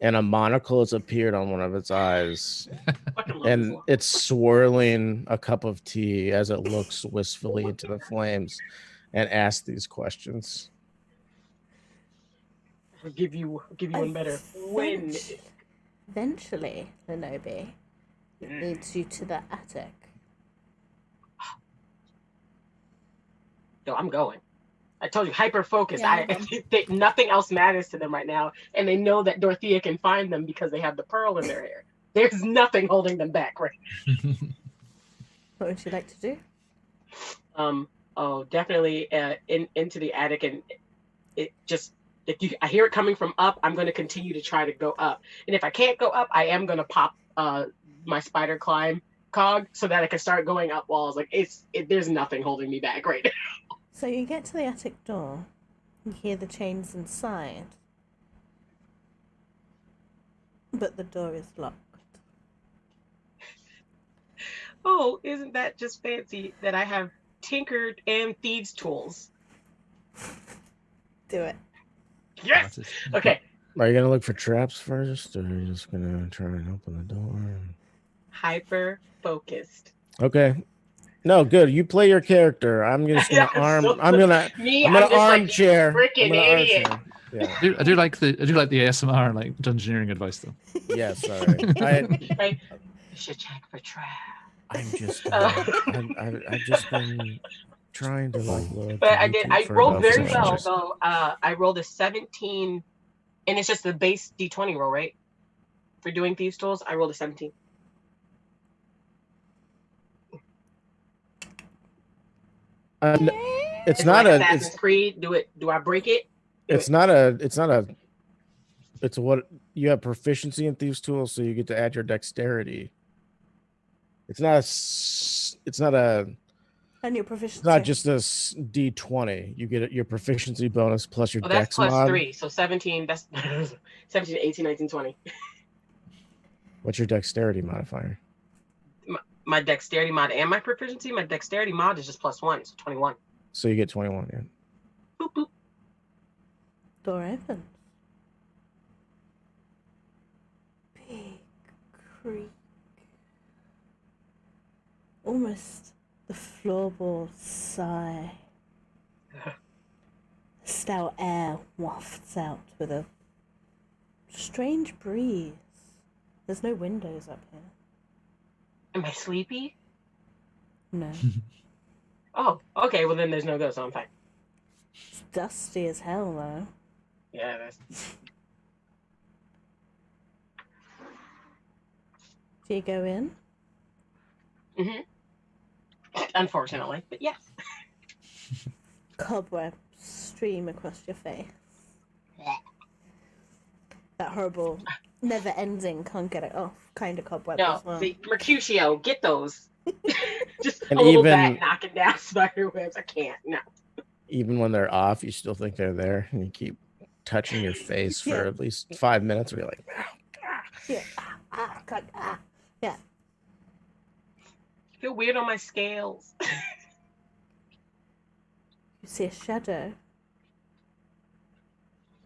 and a monocle has appeared on one of its eyes, Fucking love and this one. it's swirling a cup of tea as it looks wistfully into the flames and asks these questions. I'll give you one better. When? Eventually, Lenobi, it leads you to the attic. Yo, I'm going. I told you, hyper focused. Yeah, I think nothing else matters to them right now, and they know that Dorothea can find them because they have the pearl in their hair. There's nothing holding them back, right? What would you like to do? Oh, definitely into the attic, and it just I hear it coming from up, I'm going to continue to try to go up, and if I can't go up, I am going to pop my spider climb cog so that I can start going up walls. Like there's nothing holding me back right now. So you get to the attic door. You hear the chains inside. But the door is locked. oh, isn't that just fancy that I have tinkered and thieves tools? Do it. Yes. That is- Okay. Are you gonna look for traps first, or are you just gonna try and open the door? Hyper focused. Okay. No, good. You play your character. I'm just gonna arm. I'm gonna just armchair. Like, I'm freaking gonna idiot. armchair. Yeah. I do like the ASMR like dungeoneering advice though. Yeah. Sorry. Right. You should check for traps. I'm just. Uh, I've just been trying to like look. But at I did. YouTube I for rolled about very 6 well hours. though. I rolled a 17, and it's just the base D20 roll, right? For doing thieves tools, I rolled a 17. It's Is not it like a. Assassin's Creed. Do I break it? It's not a. It's what you have proficiency in thieves tools, so you get to add your dexterity. It's not a. And your It's proficiency. not just this D20. You get your proficiency bonus plus your Oh, that's dex plus mod. 3. So 17. That's 17, 18, 19, 20. What's your dexterity modifier? My dexterity mod and my proficiency. My dexterity mod is just plus 1, so 21. So you get 21. Yeah. Boop boop. Door opens. Big creak. Almost the floorboards sigh. Stout air wafts out with a strange breeze. There's no windows up here. Am I sleepy? No. Oh, okay. Well, then there's no ghost, so I'm fine. It's dusty as hell, though. Yeah, that's. Do you go in? Unfortunately, but yes. Cobwebs stream across your face. That horrible, never-ending, can't get it off kind of cobweb No, as well. see, Mercutio, get those. Just And a little even- bat knocking down spider webs. I can't. No. Even when they're off, you still think they're there, and you keep touching your face for Yeah. at least 5 minutes. Where you're like, Yeah. Yeah. I feel weird on my scales. You see a shadow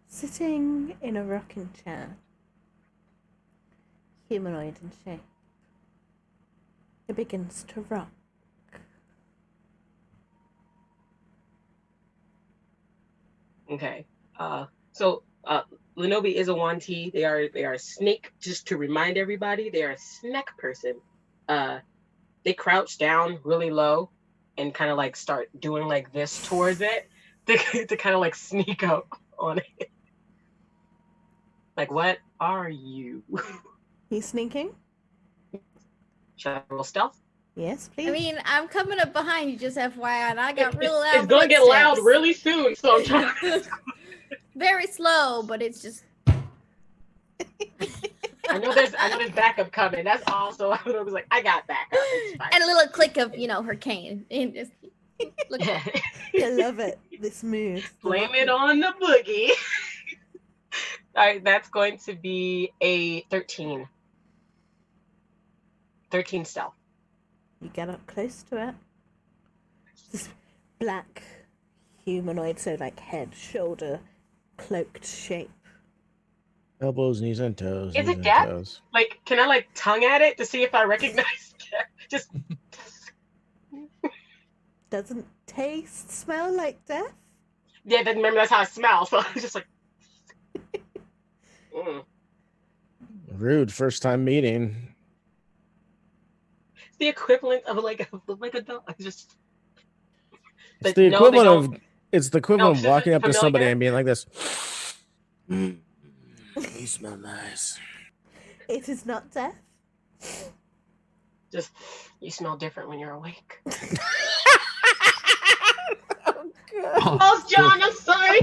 sitting in a rocking chair, humanoid in shape. It begins to rock. Okay. So Lenobi is a 1T. They are a snake. Just to remind everybody, they are a snack person. They crouch down really low and kind of like start doing like this towards it to kind of like sneak up on it. Like, what are you? He's sneaking? Should I roll stealth? Yes, please. I mean, I'm coming up behind you, just FYI, and I got real loud. It's gonna get loud footsteps. really soon, so I'm trying. Very slow, but it's just. I know there's backup coming. That's also I was like, I got backup. It's fine. And a little click of, her cane. And just look. I love it. This move. Blame it on the boogie. All right, that's going to be a 13. 13 stealth. You get up close to it. This black humanoid, so like head, shoulder, cloaked shape. elbows, knees, and toes. Is knees it and death? toes. Like, can I like tongue at it to see if I recognize it? Just Doesn't taste, smell like death. yeah. Then remember that's how I smell. So I was just like, Rude. First time meeting. It's the equivalent of like a dog. Just It's But the no, they equivalent don't- of. It's the equivalent of No, walking up to somebody familiar? and being like this. You smell nice. It is not death. just you smell different when you're awake. Oh, Oh, John, I'm sorry.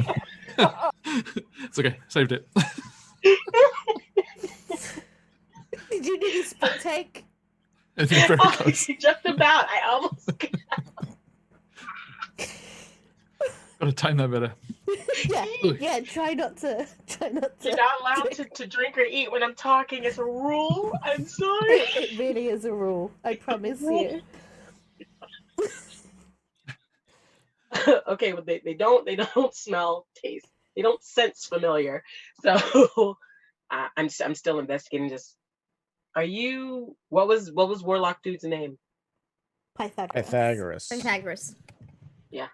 It's okay. Saved it. Did you need a spit take? It's very Oh, close. just about. I almost. Gotta time that better. Yeah, Ooh. yeah. Try not to. You're not allowed to drink or eat when I'm talking. It's a rule. I'm sorry. It really is a rule. I promise you. Okay, well they don't smell, taste. They don't sense familiar. So I'm still investigating. Just are you? What was Warlock dude's name? Pythagoras. Pythagoras. Yeah.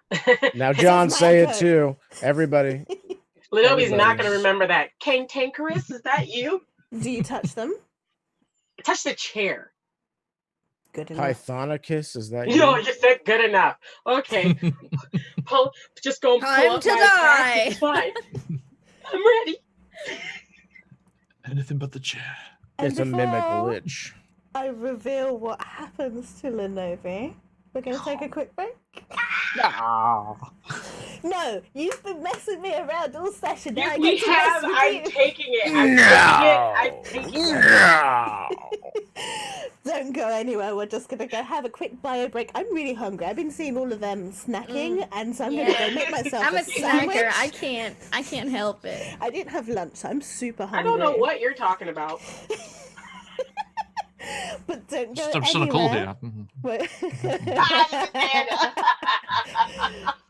Now, John, my say it code. too. Everybody. Lenobi's not going to Everybody's- remember that. Cantankerous, is that you? Do you touch them? Touch the chair. Good enough. Pythonicus, is that No, you? you said good enough. Okay, just go and pull Time up to my attack. die. It's fine. I'm ready. Anything but the chair. It's a And mimic before lich. I reveal what happens to Lenovi, we're going to take a quick break. No, you've been messing me around all session. Now I We get to have. mess with I'm you. taking it. I'm taking it. No. Don't go anywhere. We're just gonna go have a quick bio break. I'm really hungry. I've been seeing all of them snacking, and so I'm gonna go make myself I'm a sandwich. snacker. I can't help it. I didn't have lunch, so I'm super I hungry. don't know what you're talking about. But don't go I'm still on a call anywhere. here. Mhm.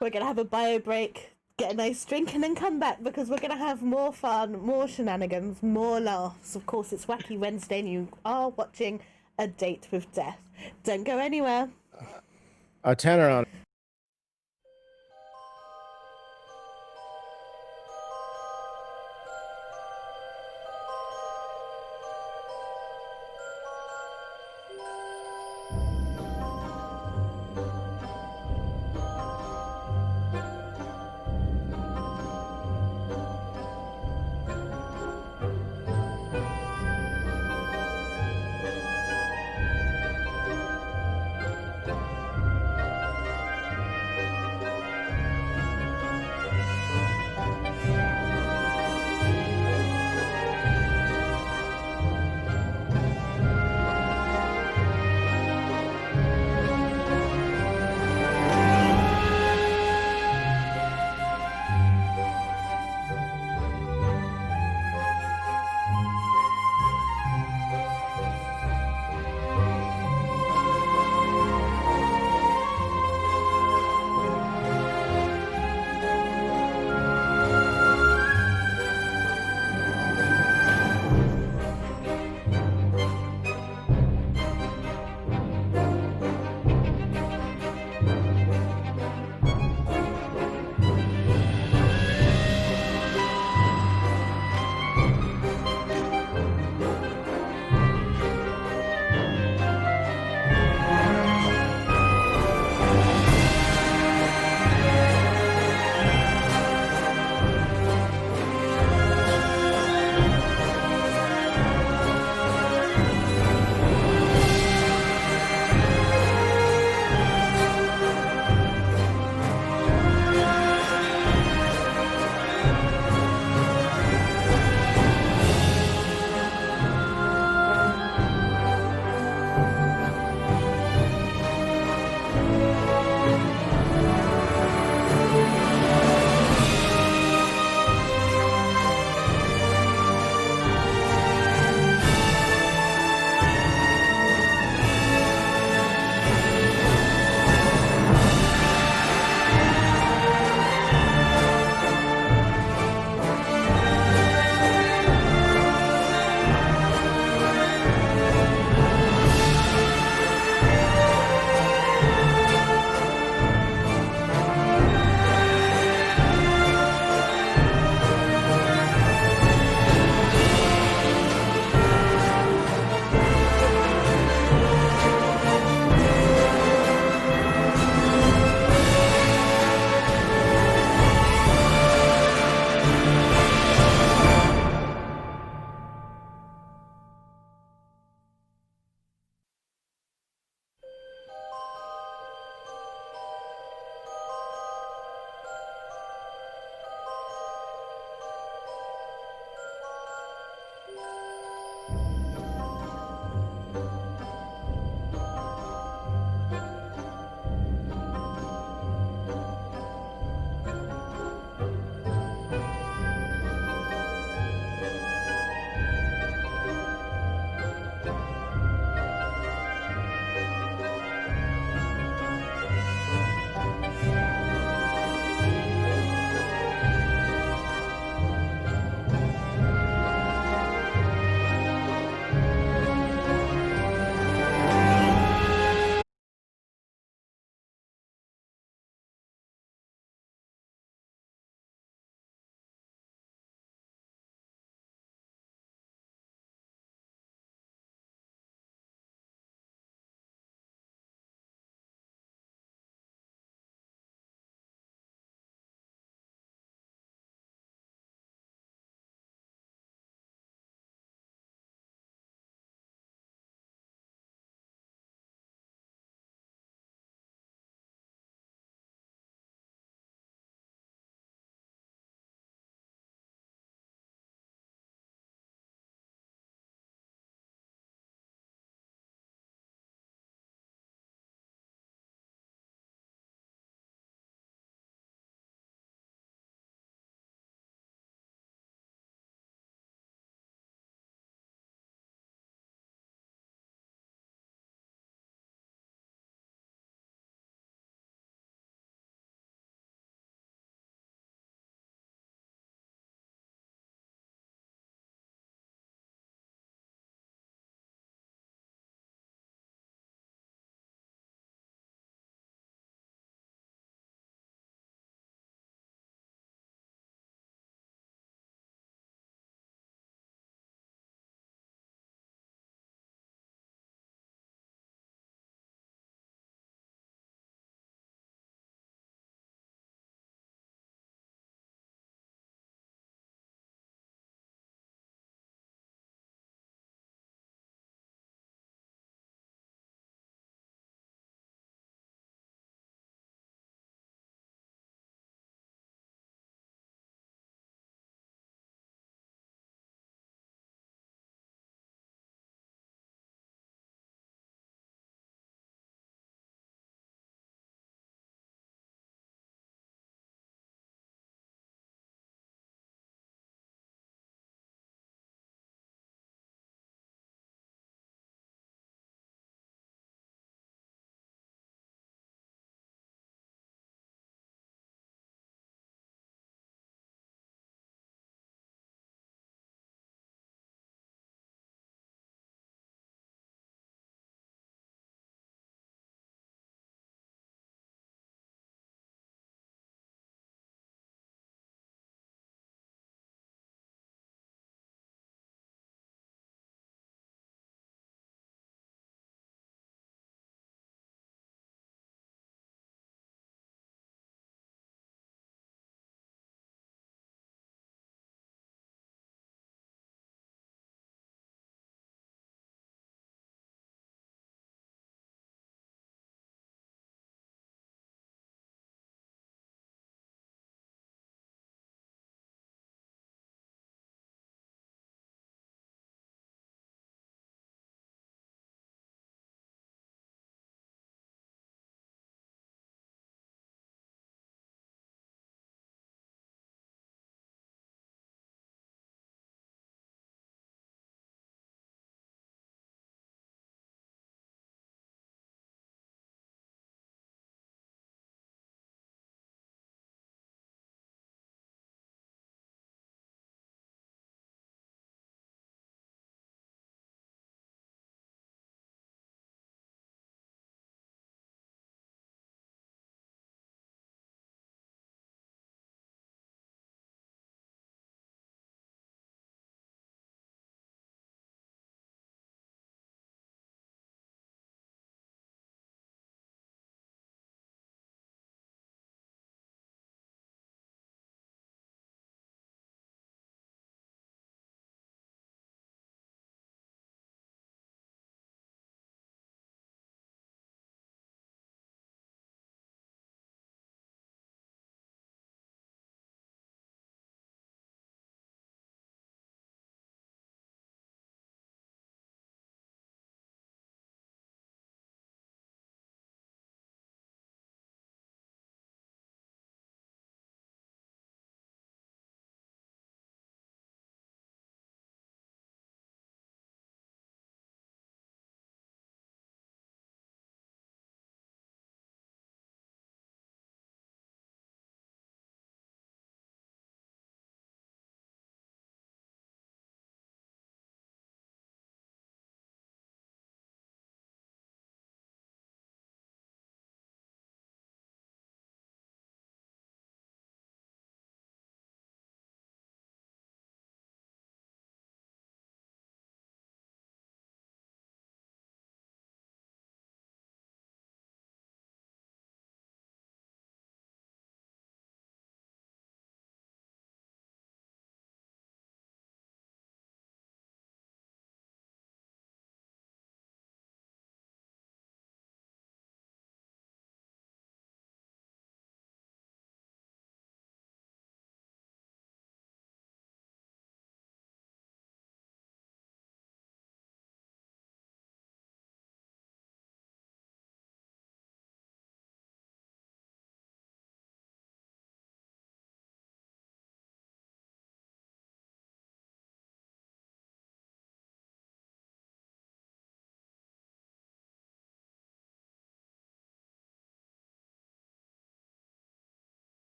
We're gonna have a bio break, get a nice drink, and then come back because we're gonna have more fun, more shenanigans, more laughs. Of course, it's Wacky Wednesday, and you are watching A Date with Death. Don't go anywhere. A tenor on.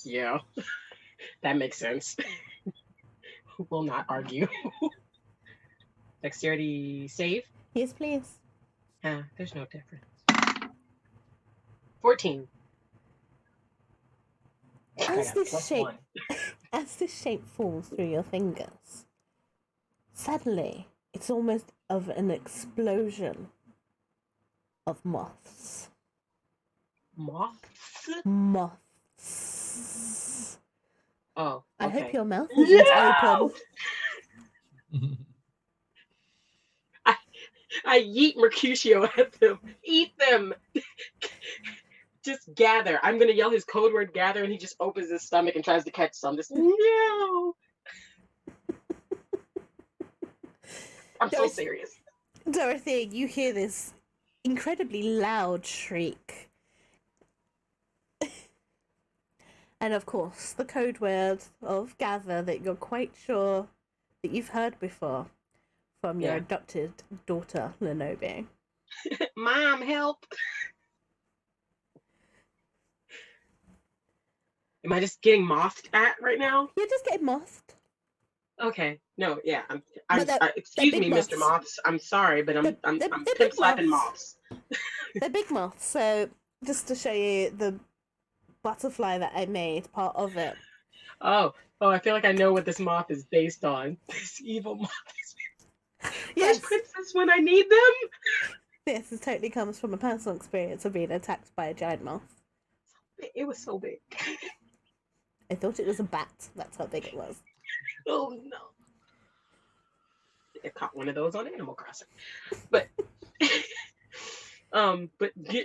Yeah, that makes sense. Will not argue. Dexterity save? Yes, please. There's no difference. 14. I As got this plus shape, 1. as this shape falls through your fingers, suddenly it's almost of an explosion of moths. Moths? Moths. Oh, I okay. hope your mouth isn't No! open. I yeet Mercutio at them. Eat them. Just gather. I'm gonna yell his code word gather, and he just opens his stomach and tries to catch some. Just no. I'm so serious. Dorothy, you hear this incredibly loud shriek. And of course, the code word of gather that you're quite sure that you've heard before from your Yeah. adopted daughter, Lenobe. Mom, help. Am I just getting mothed at right now? You're just getting mothed. Okay. No, yeah. But they're excuse big me, Mr. moths. Moths. I'm sorry, but I'm They're pimp big slapping moths. moths. They're big moths, so just to show you the butterfly that I made, part of it. Oh, I feel like I know what this moth is based on. This evil moth is Yes, princess when I need them. yes, this totally comes from a personal experience of being attacked by a giant moth. It was so big. I thought it was a bat. That's how big it was. Oh no. I caught one of those on Animal Crossing. But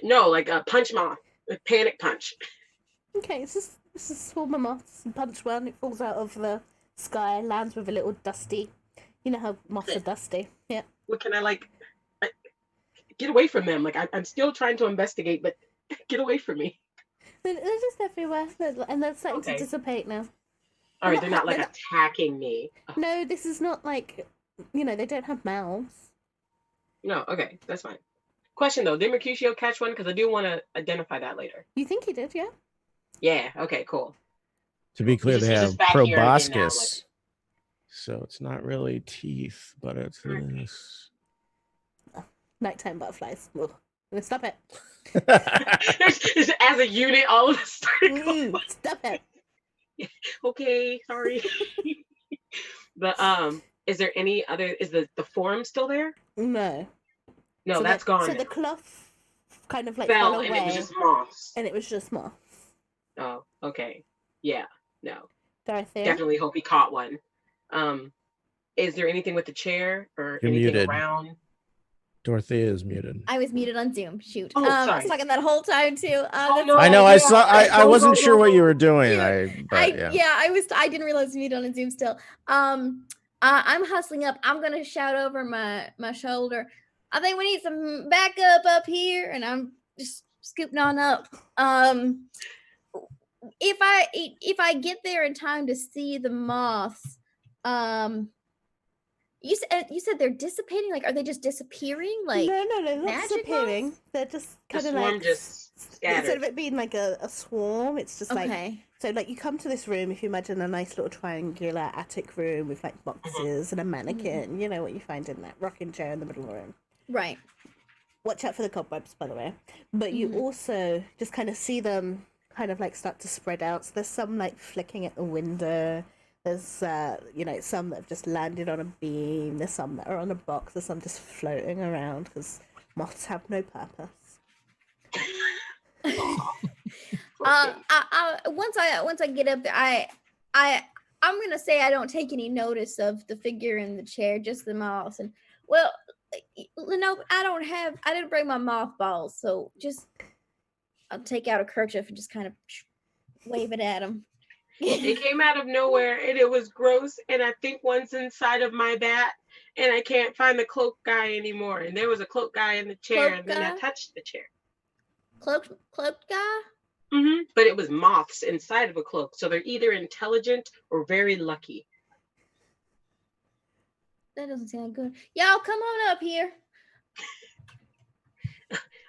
no, like a punch moth, a panic punch. Okay, it's just a swarm of moths. You punch one, it falls out of the sky, lands with a little dusty. You know how moths are dusty. Yeah. What can I get away from them? Like I'm still trying to investigate, but get away from me. They're just everywhere, and they're starting Okay. to dissipate now. All right, they're not they're attacking me. No, this is not like, they don't have mouths. No, okay, that's fine. Question though, did Mercutio catch one? Because I do want to identify that later. You think he did, yeah? Yeah. Okay. Cool. To be clear, He's they just have back here again now, proboscis. So it's not really teeth, but it's this. Nighttime butterflies. Ugh. Stop it. Just as a unit, all of us started going, Stop it. okay, sorry. But is there any other? Is the form still there? No. No, So that's gone. So now. the cloth kind of fell, fell away. and it was just moths. And it was just moths. Oh, okay. Yeah. No. Dorothea? Definitely hope he caught one. Is there anything with the chair or You're anything muted. around? Dorothea is muted. I was muted on Zoom. Shoot. Oh, I sorry. was talking that whole time too. Oh, no. I know. I saw. I Go, wasn't go, sure go, what go. you were doing. Yeah, I was. I didn't realize I was muted on Zoom still. I'm hustling up. I'm gonna shout over my shoulder. I think we need some backup up here, and I'm just scooping on up. If I get there in time to see the moths, you said they're dissipating. Like, are they just disappearing? Like, no, they're not magic disappearing. moths? They're just The kind of swarm like just instead scattered. of it being like a swarm, it's just like okay. so. Like you come to this room, if you imagine a nice little triangular attic room with like boxes and a mannequin, you know what you find in that rocking chair in the middle of the room. Right. Watch out for the cobwebs, by the way. But you also just kind of see them kind of like start to spread out. So there's some like flicking at the window. There's some that have just landed on a beam. There's some that are on a box. There's some just floating around because moths have no purpose. Once I get up there, I'm gonna say I don't take any notice of the figure in the chair, just the moths. And well, no, I didn't bring my mothballs, so just I'll take out a kerchief and just kind of wave it at him. It came out of nowhere and it was gross. And I think one's inside of my bat, and I can't find the cloak guy anymore. And there was a cloak guy in the chair, Cloak and then I guy? touched the chair. Cloaked guy? But it was moths inside of a cloak, so they're either intelligent or very lucky. That doesn't sound good. Y'all come on up here.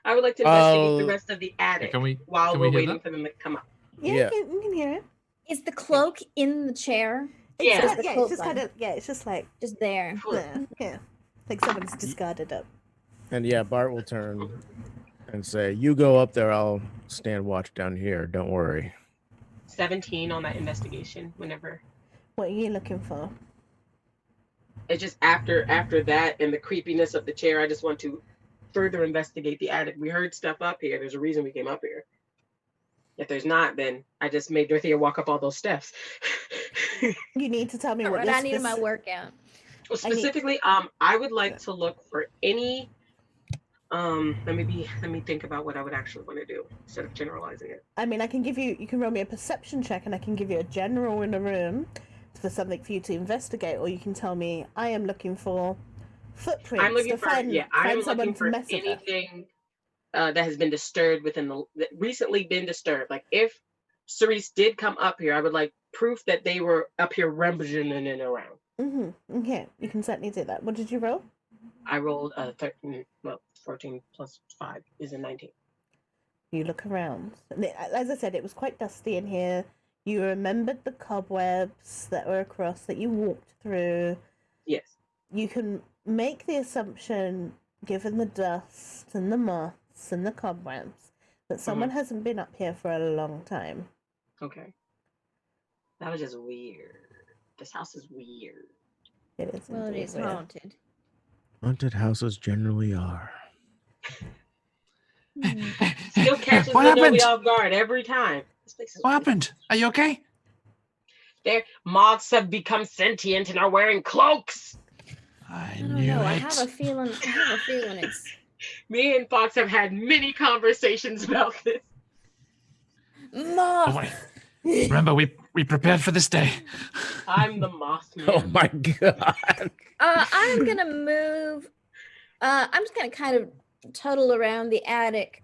I would like to investigate the rest of the attic Can we while can we're we hear waiting that? for them to come up. Yeah, Yeah. You can hear it. Is the cloak in the chair? It's Yeah. just, The yeah, cloak it's just one. kind of, yeah, it's just like, Just there. yeah, like someone's discarded it. And yeah, Bart will turn and say, "You go up there. I'll stand watch down here. Don't worry." 17 on that investigation. Whenever What are you looking for? it's just after that and the creepiness of the chair, I just want to further investigate the attic. We heard stuff up here. There's a reason we came up here. If there's not, then I just made Dorothea walk up all those steps. You need to tell me what Right, your I needed my workout. Well, specifically, I would like to look for any. Let me think about what I would actually want to do instead of generalizing it. I mean, I can give you. You can roll me a perception check, and I can give you a general in the room for something for you to investigate, or you can tell me I am looking for footprints. I'm looking to for find, I am someone looking to for mess with her. anything that has been disturbed that recently been disturbed. Like if Cerise did come up here, I would like proof that they were up here rummaging and around. Mm-hmm. Okay, you can certainly do that. What did you roll? I rolled 13. Well, 14 plus 5 is a 19. You look around. As I said, it was quite dusty in here. You remembered the cobwebs that were across that you walked through. Yes. You can make the assumption, given the dust and the moths and the cobwebs, that someone hasn't been up here for a long time. Okay. That was just weird. This house is weird. It is. Well, it indeed is weird. haunted. Haunted houses generally are. Still catches What the happened? Noe off guard every time. This place is What happened? Are you okay? Their moths have become sentient and are wearing cloaks. I I don't knew know. it. I have a feeling it's Me and Fox have had many conversations about this. Don't worry. moth. Remember, we prepared for this day. I'm the Mothman. Oh my god! I'm gonna move. I'm just gonna kind of total around the attic.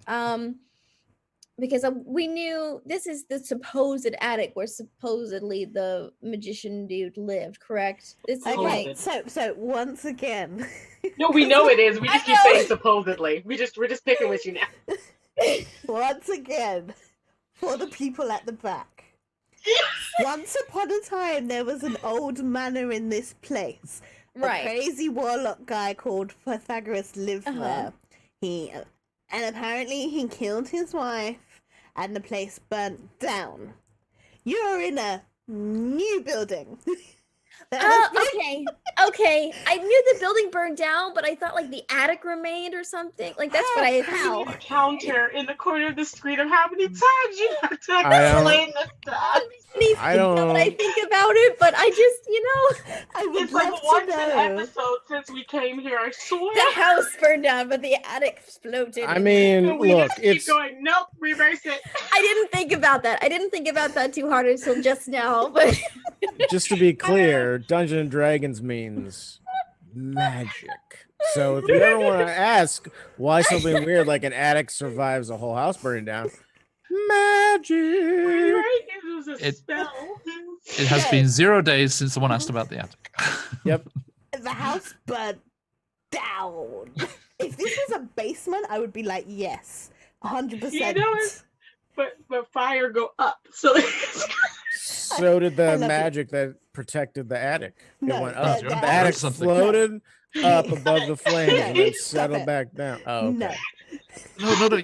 Because we knew this is the supposed attic where supposedly the magician dude lived. Correct. This is Okay, like so once again, No, we know it is. We just I keep know. saying supposedly. We're just picking with you now. once again, for the people at the back. Once upon a time, there was an old manor in this place. right. A crazy warlock guy called Pythagoras lived there. And apparently he killed his wife, and the place burnt down. You're in a new building. Okay. I knew the building burned down, but I thought like the attic remained or something. Like that's what I had How? seen. Counter in the corner of the screen of how many times you have to I don't- explain this stuff. I don't. When I think about it, but I just, I would It's like love once to an know. episode since we came here. I swear. the house burned down, but the attic exploded. I mean, And we look, just keep it's going. Nope, reverse it. I didn't think about that. I didn't think about that too hard until just now. But just to be clear, Dungeons and Dragons means magic. So if you ever want to ask why something weird like an attic survives a whole house burning down, magic. Right? It was a It- spell. It has been 0 days since someone asked about the attic. Yep. The house burnt down. If this was a basement, I would be like, yes, 100%. You know it. But fire go up. So So did I the love it. magic that protected the attic. No, it went the- up. the The, attic- attic Something. floated up above the flames and then Stop settled it. back down. Oh, okay. No. No.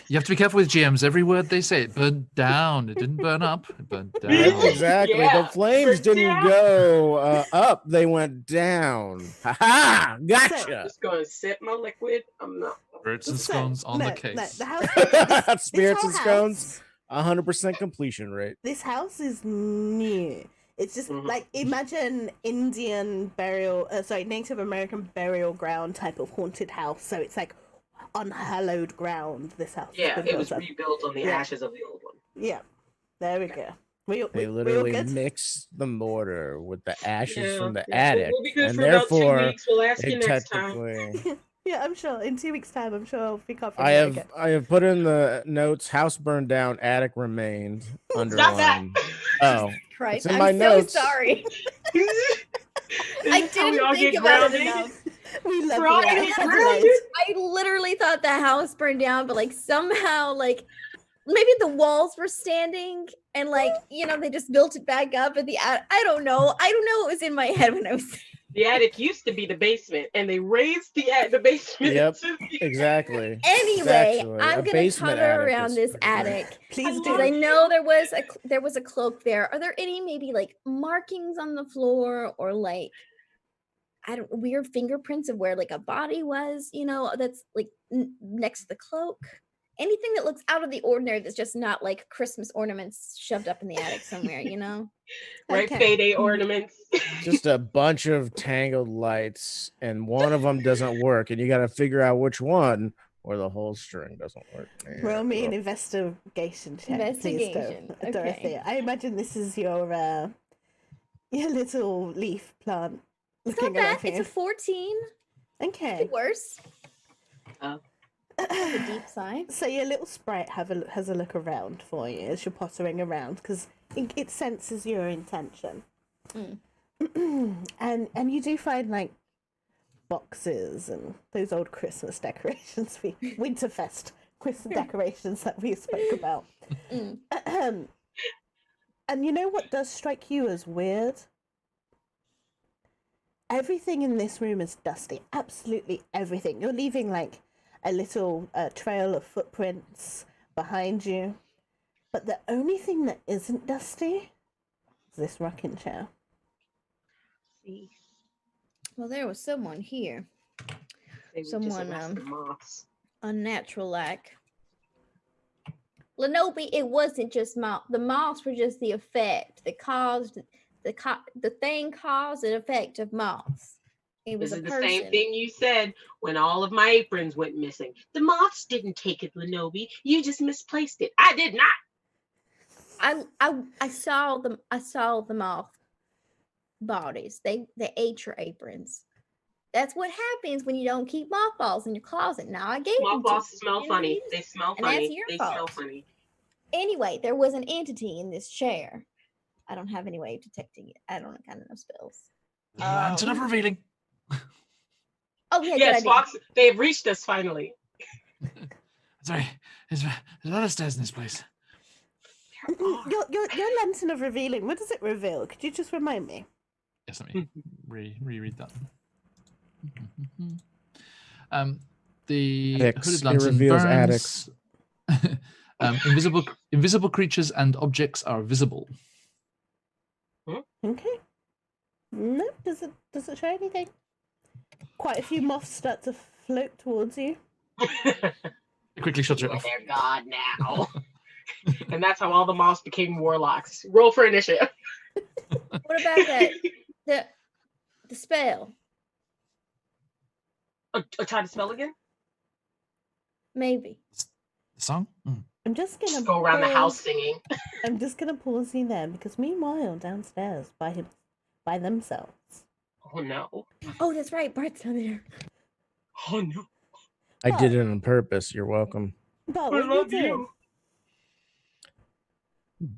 You have to be careful with GMs. Every word they say, it burned down. It didn't burn up. It burned down. Yep, exactly. Yeah, The flames for didn't down. go up; they went down. Ha ha! I'm Gotcha. just gonna sip my liquid. I'm not. Birds and So, scones on no, the case. No, the house, Spirits whole and scones, house- 100% completion rate. This house is new. It's just Mhm. like imagine Indian burial, Native American burial ground type of haunted house. So it's like unhallowed ground. This house. has Yeah, been it was built on. rebuilt on the Yeah. ashes of the old one. Yeah, there we go. We They all literally good? mixed the mortar with the ashes Yeah, from the yeah. attic, We'll be good and for about 2 therefore weeks. We'll ask you it next time. technically. Yeah, I'm sure. In 2 weeks' time, I'm sure I'll pick up. From I there have again. I have put in the notes: house burned down, attic remained. Stop that. Underlined. Oh, Christ, in I'm my so notes. sorry. This I is how we all didn't think get about it grounded. enough. We love We're all you. gonna Alex. get I'm grounded. delayed. I literally thought the house burned down, but like somehow like maybe the walls were standing and like, they just built it back up at the attic. I don't know. I don't know what was in my head when I was The attic used to be the basement, and they raised the basement. Yep, to the- exactly. Anyway, Actually, I'm a gonna basement color attic around is this pretty great. attic. Please Because I do. know there was a cloak there. Are there any maybe like markings on the floor or like weird fingerprints of where like a body was, that's like next to the cloak? Anything that looks out of the ordinary that's just not like Christmas ornaments shoved up in the attic somewhere, right, Okay. payday ornaments. Just a bunch of tangled lights, and one of them doesn't work, and you got to figure out which one, or the whole string doesn't work. Roll me an well, investigation check, Investigation, please, okay. Dorothy. I imagine this is your little leaf plant It's looking not bad. around for It's you. a 14. Okay. Could be worse. Oh. That's a deep sigh. So your little sprite has a look around for you as you're pottering around because it senses your intention. and you do find like boxes and those old Christmas decorations, Winterfest Christmas decorations that we spoke about. And you know what does strike you as weird? Everything in this room is dusty. Absolutely everything. You're leaving like a little trail of footprints behind you. But the only thing that isn't dusty is this rocking chair. See, Well, there was someone here. they would Someone, just arrest the moths. Unnatural like. Lenobi, it wasn't just moths. The moths were just the effect that caused the thing caused an effect of moths. It was This a is the person. same thing you said when all of my aprons went missing. The moths didn't take it, Lenobi. You just misplaced it. I did not. I saw them. I saw the moth bodies. They ate your aprons. That's what happens when you don't keep mothballs in your closet. Now I gave them to Mothballs you. smell You funny. use They them. smell And that's funny. your They fault. smell funny. Anyway, there was an entity in this chair. I don't have any way of detecting it. I don't kind of know spells. Lantern of revealing. Oh yeah, Yes, good idea. Fox. They have reached us finally. Sorry, there's a lot of stairs in this place. Your lantern of revealing, what does it reveal? Could you just remind me? Yes, let me reread that. The Attics. hooded It lantern reveals burns. Invisible creatures and objects are visible. Okay. No, does it show anything? Quite a few moths start to float towards you. Quickly shutter it Yeah, off. they're God now. And that's how all the moths became warlocks. Roll for initiative. What about that? The spell? Try to spell again? Maybe. The song? I'm just gonna Just go around the house singing. I'm just gonna pause you there because meanwhile downstairs by themselves. Oh no. Oh, that's right. Bart's not there. Oh no. I did it on purpose. You're welcome. But I what love you doing? you.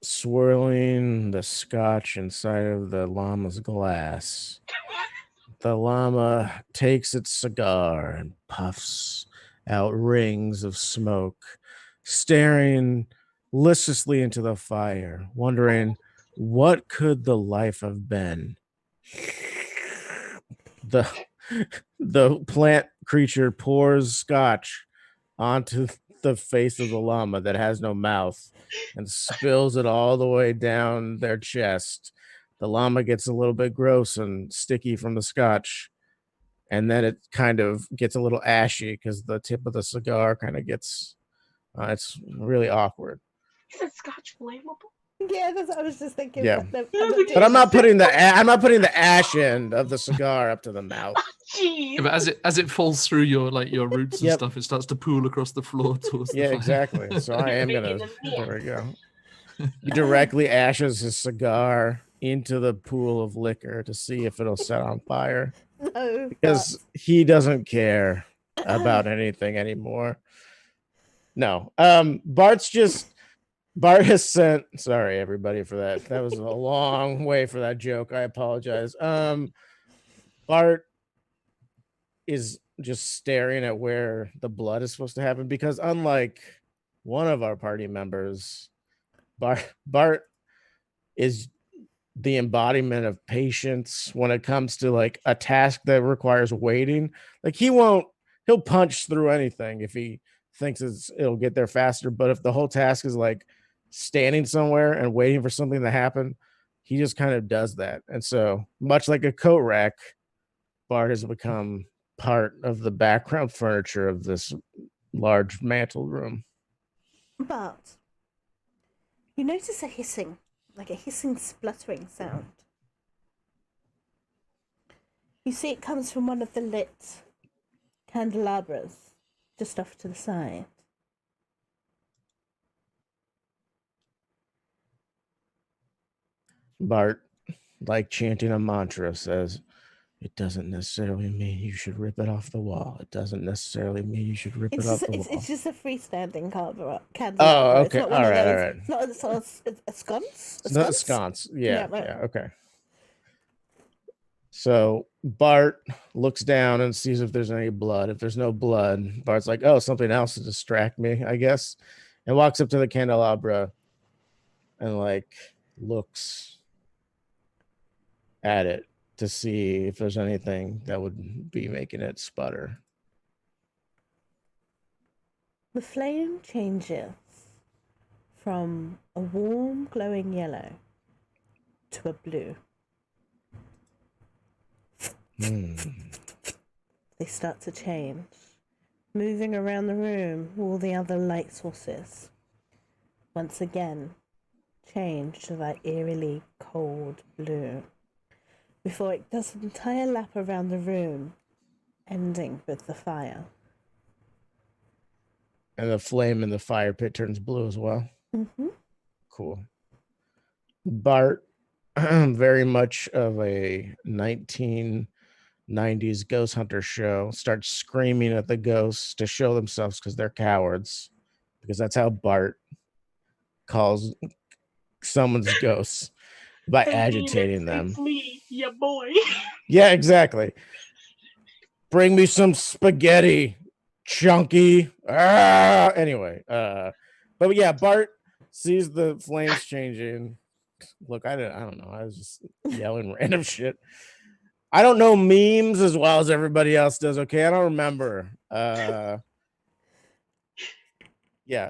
Swirling the scotch inside of the llama's glass. The llama takes its cigar and puffs out rings of smoke, staring listlessly into the fire, wondering what could the life have been. The plant creature pours scotch onto the face of the llama that has no mouth and spills it all the way down their chest. The llama gets a little bit gross and sticky from the scotch, and then it kind of gets a little ashy because the tip of the cigar kind of gets it's really awkward. Isn't scotch flammable? Yeah, that's what I was just thinking. Yeah. But I'm not putting the ash end of the cigar up to the mouth. Jeez. Yeah, but as it falls through your roots and Yep. stuff, it starts to pool across the floor towards the Yeah, fire. exactly. So I am gonna. Making them There we go. He directly ashes his cigar into the pool of liquor to see if it'll set on fire no, because he doesn't care about anything anymore. No, Bart has sent. Sorry, everybody, for that. That was a long way for that joke. I apologize. Bart is just staring at where the blood is supposed to happen because unlike one of our party members, Bart is the embodiment of patience when it comes to like a task that requires waiting. Like he'll punch through anything if he thinks it'll get there faster. But if the whole task is like standing somewhere and waiting for something to happen, he just kind of does that. And so much like a coat rack, Bart has become part of the background furniture of this large mantle room. But you notice a hissing, like a hissing, spluttering sound. You see it comes from one of the lit candelabras just off to the side. Bart, like chanting a mantra, says, "It doesn't necessarily mean you should rip it off the wall. It doesn't necessarily mean you should rip it off the wall." It's just a freestanding candelabra. Oh, It's okay. not one All of right, those. all right. It's not a sconce. A It's not a sconce? sconce. Yeah, right. yeah, okay. So Bart looks down and sees if there's any blood. If there's no blood, Bart's like, "Oh, something else to distract me, I guess," and walks up to the candelabra and like looks at it to see if there's anything that would be making it sputter. The flame changes from a warm, glowing yellow to a blue. They start to change, moving around the room. All the other light sources once again change to that eerily cold blue before it does an entire lap around the room, ending with the fire. And the flame in the fire pit turns blue as well. Mm-hmm. Cool. Bart, very much of a 1990s ghost hunter show, starts screaming at the ghosts to show themselves because they're cowards. Because that's how Bart calls someone's ghosts, by agitating them. Flee, ya boy. Yeah, exactly. Bring me some spaghetti, chunky. Anyway, but yeah, Bart sees the flames changing. Look, I don't know. I was just yelling random shit. I don't know memes as well as everybody else does. Okay, I don't remember. Yeah,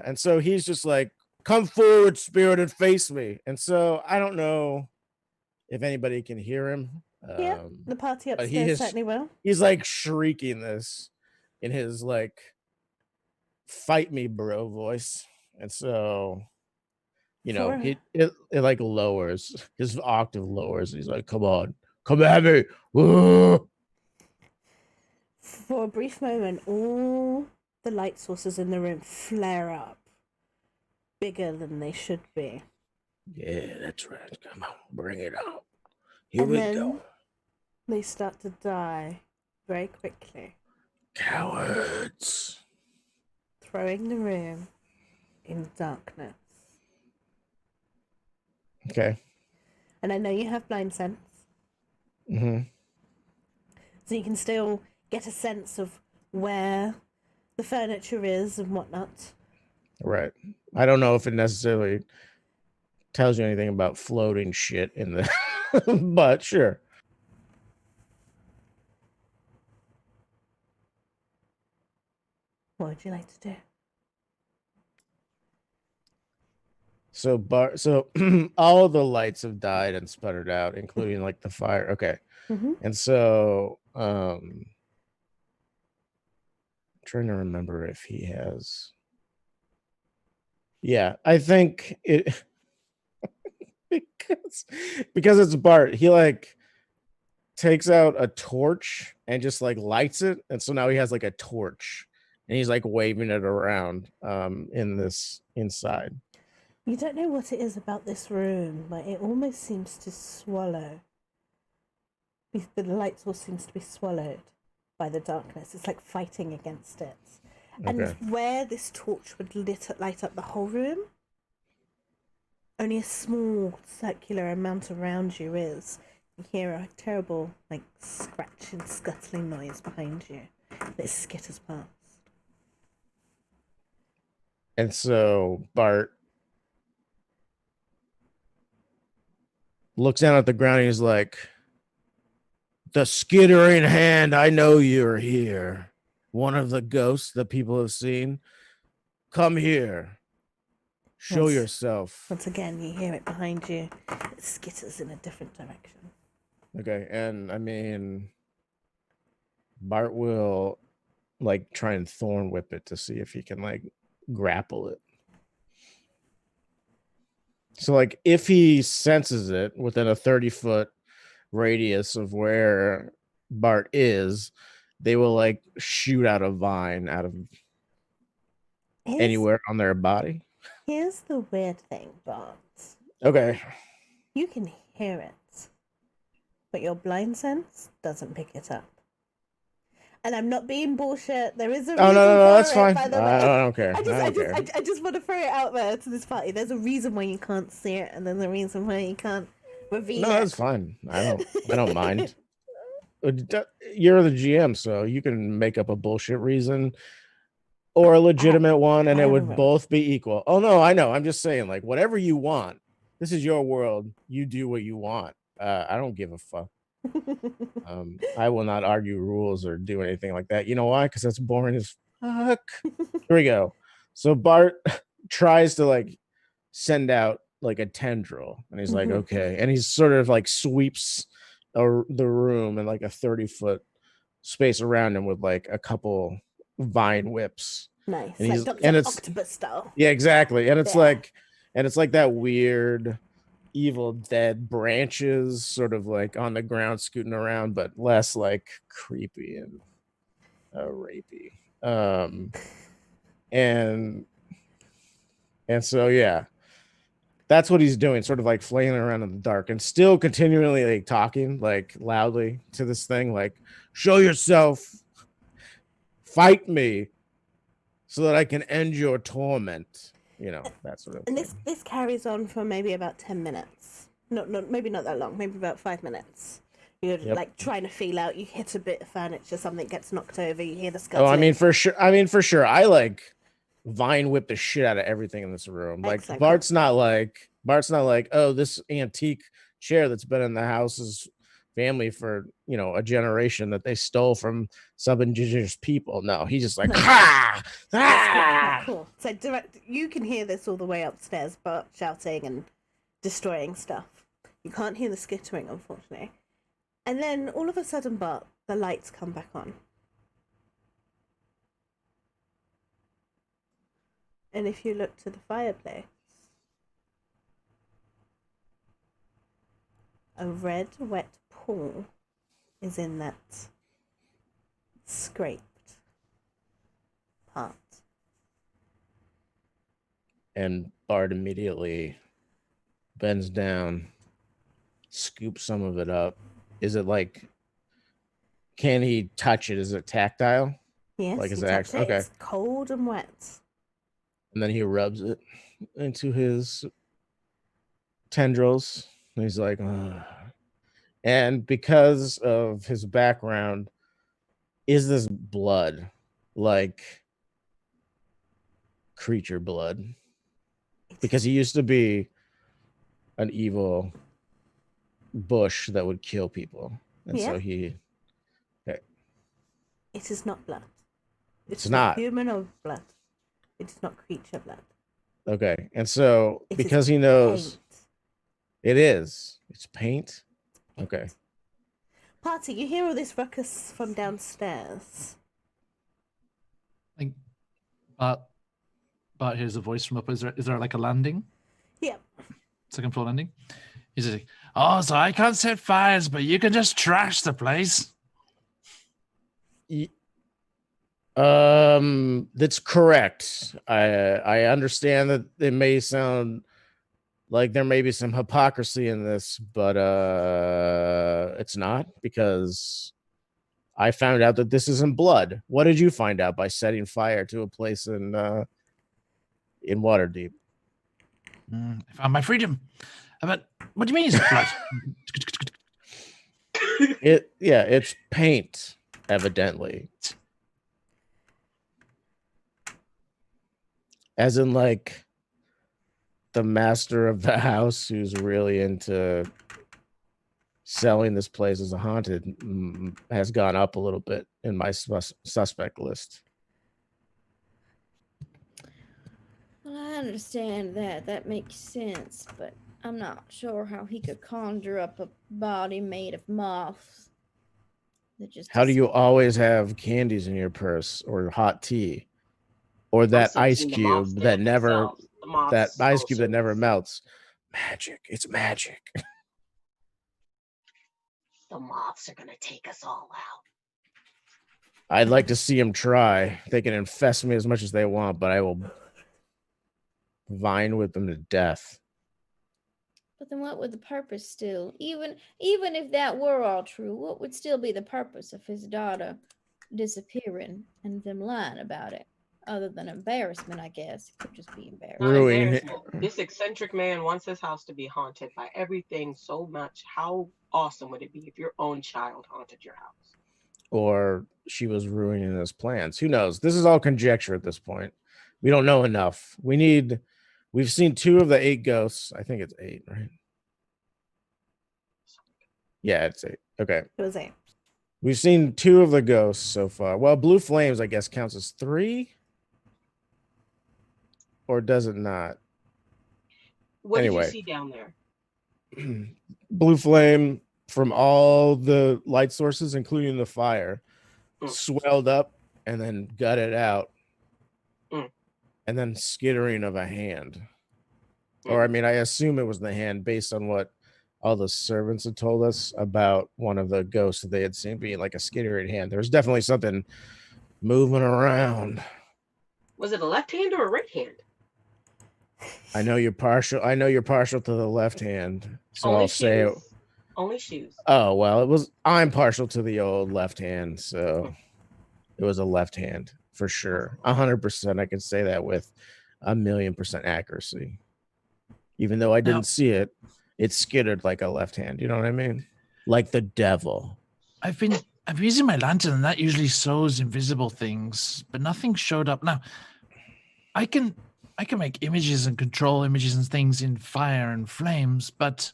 and so he's just like, "Come forward, spirit, and face me." And so I don't know if anybody can hear him. Yeah, the party but upstairs certainly will. He's like shrieking this in his like "fight me, bro" voice, and so you know it like lowers, his octave lowers. He's like, "Come on, come at me." Whoa. For a brief moment, all the light sources in the room flare up, bigger than they should be. Yeah, that's right. Come on, bring it on. Here we go. They start to die very quickly. Cowards. Throwing the room in darkness. Okay. And I know you have blind sense. Mm-hmm. So you can still get a sense of where the furniture is and whatnot. Right. I don't know if it necessarily tells you anything about floating shit in the but sure. What would you like to do? So all of the lights have died and sputtered out, including like the fire. Okay. Mm-hmm. And so trying to remember if he has. Yeah, I think it because it's Bart, he like takes out a torch and just like lights it, and so now he has like a torch and he's like waving it around in this inside. You don't know what it is about this room, but it almost seems to swallow. The light source seems to be swallowed by the darkness. It's like fighting against it. Okay. And where this torch would light up the whole room, only a small circular amount around you is. You hear a terrible, like, scratching, scuttling noise behind you. It skitters past. And so Bart looks down at the ground and he's like, the skittering hand, I know you're here. One of the ghosts that people have seen. Come here. Show Once- yourself. Once again, you hear it behind you. It skitters in a different direction. Okay, and I mean, Bart will like try and thorn whip it to see if he can like grapple it. So like if he senses it within a 30-foot radius of where Bart is, they will like shoot out a vine out of anywhere on their body. Here's the weird thing, Bart. Okay. You can hear it, but your blind sense doesn't pick it up. And I'm not being bullshit. There is a reason Oh no, for that's it, fine. by the way. I don't care. I just want to throw it out there to this party. There's a reason why you can't see it, and there's a reason why you can't reveal No, it. that's fine. I don't mind. You're the GM, so you can make up a bullshit reason or a legitimate one, and I it have a would room. both be equal. Oh no, I know. I'm just saying, like, whatever you want. This is your world. You do what you want. I don't give a fuck. I will not argue rules or do anything like that. You know why? Because that's boring as fuck. Here we go. So Bart tries to like send out like a tendril, and he's like, Mhm. okay, and he's sort of like sweeps the room in like a 30-foot space around him with like a couple vine whips. Nice, And like he's Dr. and it's Octopus style. yeah, exactly. And it's Yeah. like that weird Evil Dead branches sort of like on the ground scooting around, but less like creepy and rapey. And so yeah, that's what he's doing, sort of like flailing around in the dark and still continually like talking like loudly to this thing, like, show yourself, fight me so that I can end your torment. You know, that sort of And thing. this carries on for maybe about 10 minutes. Maybe not that long, maybe about 5 minutes. You're Yep. like trying to feel out, you hit a bit of furniture, something gets knocked over, you hear the Oh, scuttling. I mean, for sure. I like vine whip the shit out of everything in this room. Like Excellent, Bart's not like, oh, this antique chair that's been in the house's family for, you know, a generation that they stole from some indigenous people. No, he's just like, ah, ah! Cool. So you can hear this all the way upstairs, but shouting and destroying stuff. You can't hear the skittering, unfortunately. And then all of a sudden, Bart, the lights come back on. And if you look to the fireplace, a red, wet pool is in that scraped part. And Bart immediately bends down, scoops some of it up. Is it like, can he touch it? Is it tactile? Yes, Like, is you it touch actually it, okay? it's cold and wet. And then he rubs it into his tendrils. And he's like, ugh. And because of his background, is this blood like creature blood? Because he used to be an evil bush that would kill people. And so he. Okay. It is not blood. It's not. Human or blood. It is not creature blood. Okay. And so It because is he knows paint. it is, it's paint. Paint. Okay. Party, you hear all this ruckus from downstairs. Like, Bart hears a voice from up. Is there like a landing? Yep. Second floor landing? He's like, oh, so I can't set fires, but you can just trash the place. That's correct. I understand that it may sound like there may be some hypocrisy in this, but it's not, because I found out that this isn't blood. What did you find out by setting fire to a place in Waterdeep? I found my freedom. But what do you mean it's blood? It's paint, evidently. As in, like, the master of the house who's really into selling this place as a haunted has gone up a little bit in my suspect list. Well, I understand that. That makes sense, but I'm not sure how he could conjure up a body made of moths. That just How do you doesn't- always have candies in your purse or hot tea or that still ice seeing the moths cube there that never themselves. The moths that ice also cube that never is- melts? Magic. It's magic. The moths are gonna take us all out. I'd like to see them try. They can infest me as much as they want, but I will vine with them to death. But then what would the purpose still? Even if that were all true, what would still be the purpose of his daughter disappearing and them lying about it? Other than embarrassment, I guess. It could just be embarrassment. Not Ruining embarrassment. This eccentric man wants his house to be haunted by everything so much. How awesome would it be if your own child haunted your house? Or she was ruining his plans. Who knows? This is all conjecture at this point. We don't know enough. We've seen 2 of the 8 ghosts. I think it's 8, right? Yeah, it's 8. Okay. It was 8. We've seen 2 of the ghosts so far. Well, Blue Flames, I guess, counts as 3. Or does it not? What Anyway. did you see down there? Blue Flame from all the light sources, including the fire, Mm. swelled up and then gutted out. Mm. And then skittering of a hand. Or, I mean, I assume it was the hand based on what all the servants had told us about one of the ghosts that they had seen being like a skittering hand. There was definitely something moving around. Was it a left hand or a right hand? I know you're partial to the left hand. So Only I'll say it. shoes. Only shoes. Oh, well, I'm partial to the old left hand, so it was a left hand for sure. 100%. I can say that with 1,000,000% accuracy. Even though I didn't see it, it skittered like a left hand. You know what I mean? Like the devil. I've been using my lantern, and that usually shows invisible things, but nothing showed up. Now, I can make images and control images and things in fire and flames, but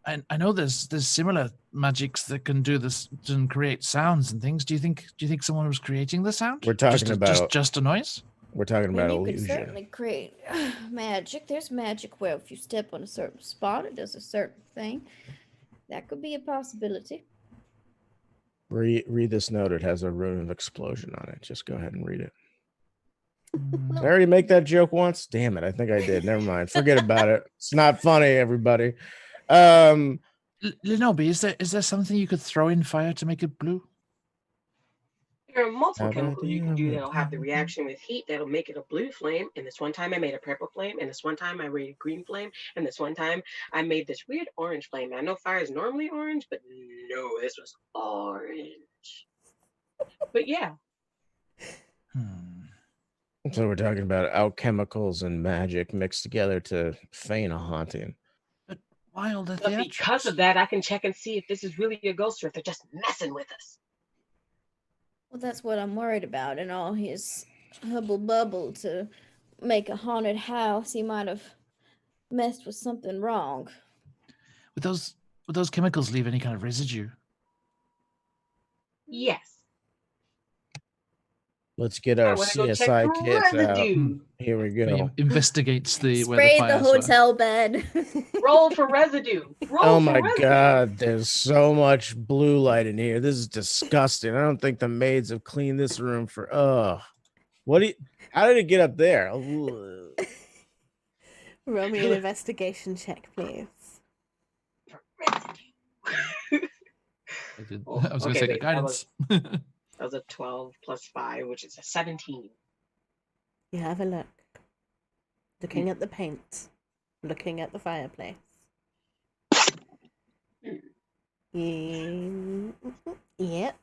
I know there's similar magics that can do this and create sounds and things. Do you think someone was creating the sound? We're talking about just a noise? We're talking I about mean, you can illusion. certainly create magic. There's magic where if you step on a certain spot, it does a certain thing. That could be a possibility. Read this note. It has a rune of explosion on it. Just go ahead and read it. Mm. Did I already make that joke once? Damn it. I think I did. Never mind. Forget about it. It's not funny, everybody. Lenobi, is there something you could throw in fire to make it blue? There are multiple chemicals you can do that'll have the reaction with heat that'll make it a blue flame. And this one time I made a purple flame. And this one time I made a green flame. And this one time I made this weird orange flame. I know fire is normally orange, but no, this was orange. But yeah. So we're talking about alchemicals and magic mixed together to feign a haunting. But why all the But because of that, I can check and see if this is really a ghost or if they're just messing with us. Well, that's what I'm worried about. And all his hubble bubble to make a haunted house, he might have messed with something wrong. Would those chemicals leave any kind of residue? Yes. Let's get our CSI kits out. Here we go. Investigates where the Spray the fires hotel bed. Roll for residue. Oh my God, there's so much blue light in here. This is disgusting. I don't think the maids have cleaned this room for how did it get up there? Roll me an investigation check, please. I was going to say the guidance. That was a 12 plus 5, which is a 17. You have a look. Looking at the paint. Looking at the fireplace. Yep.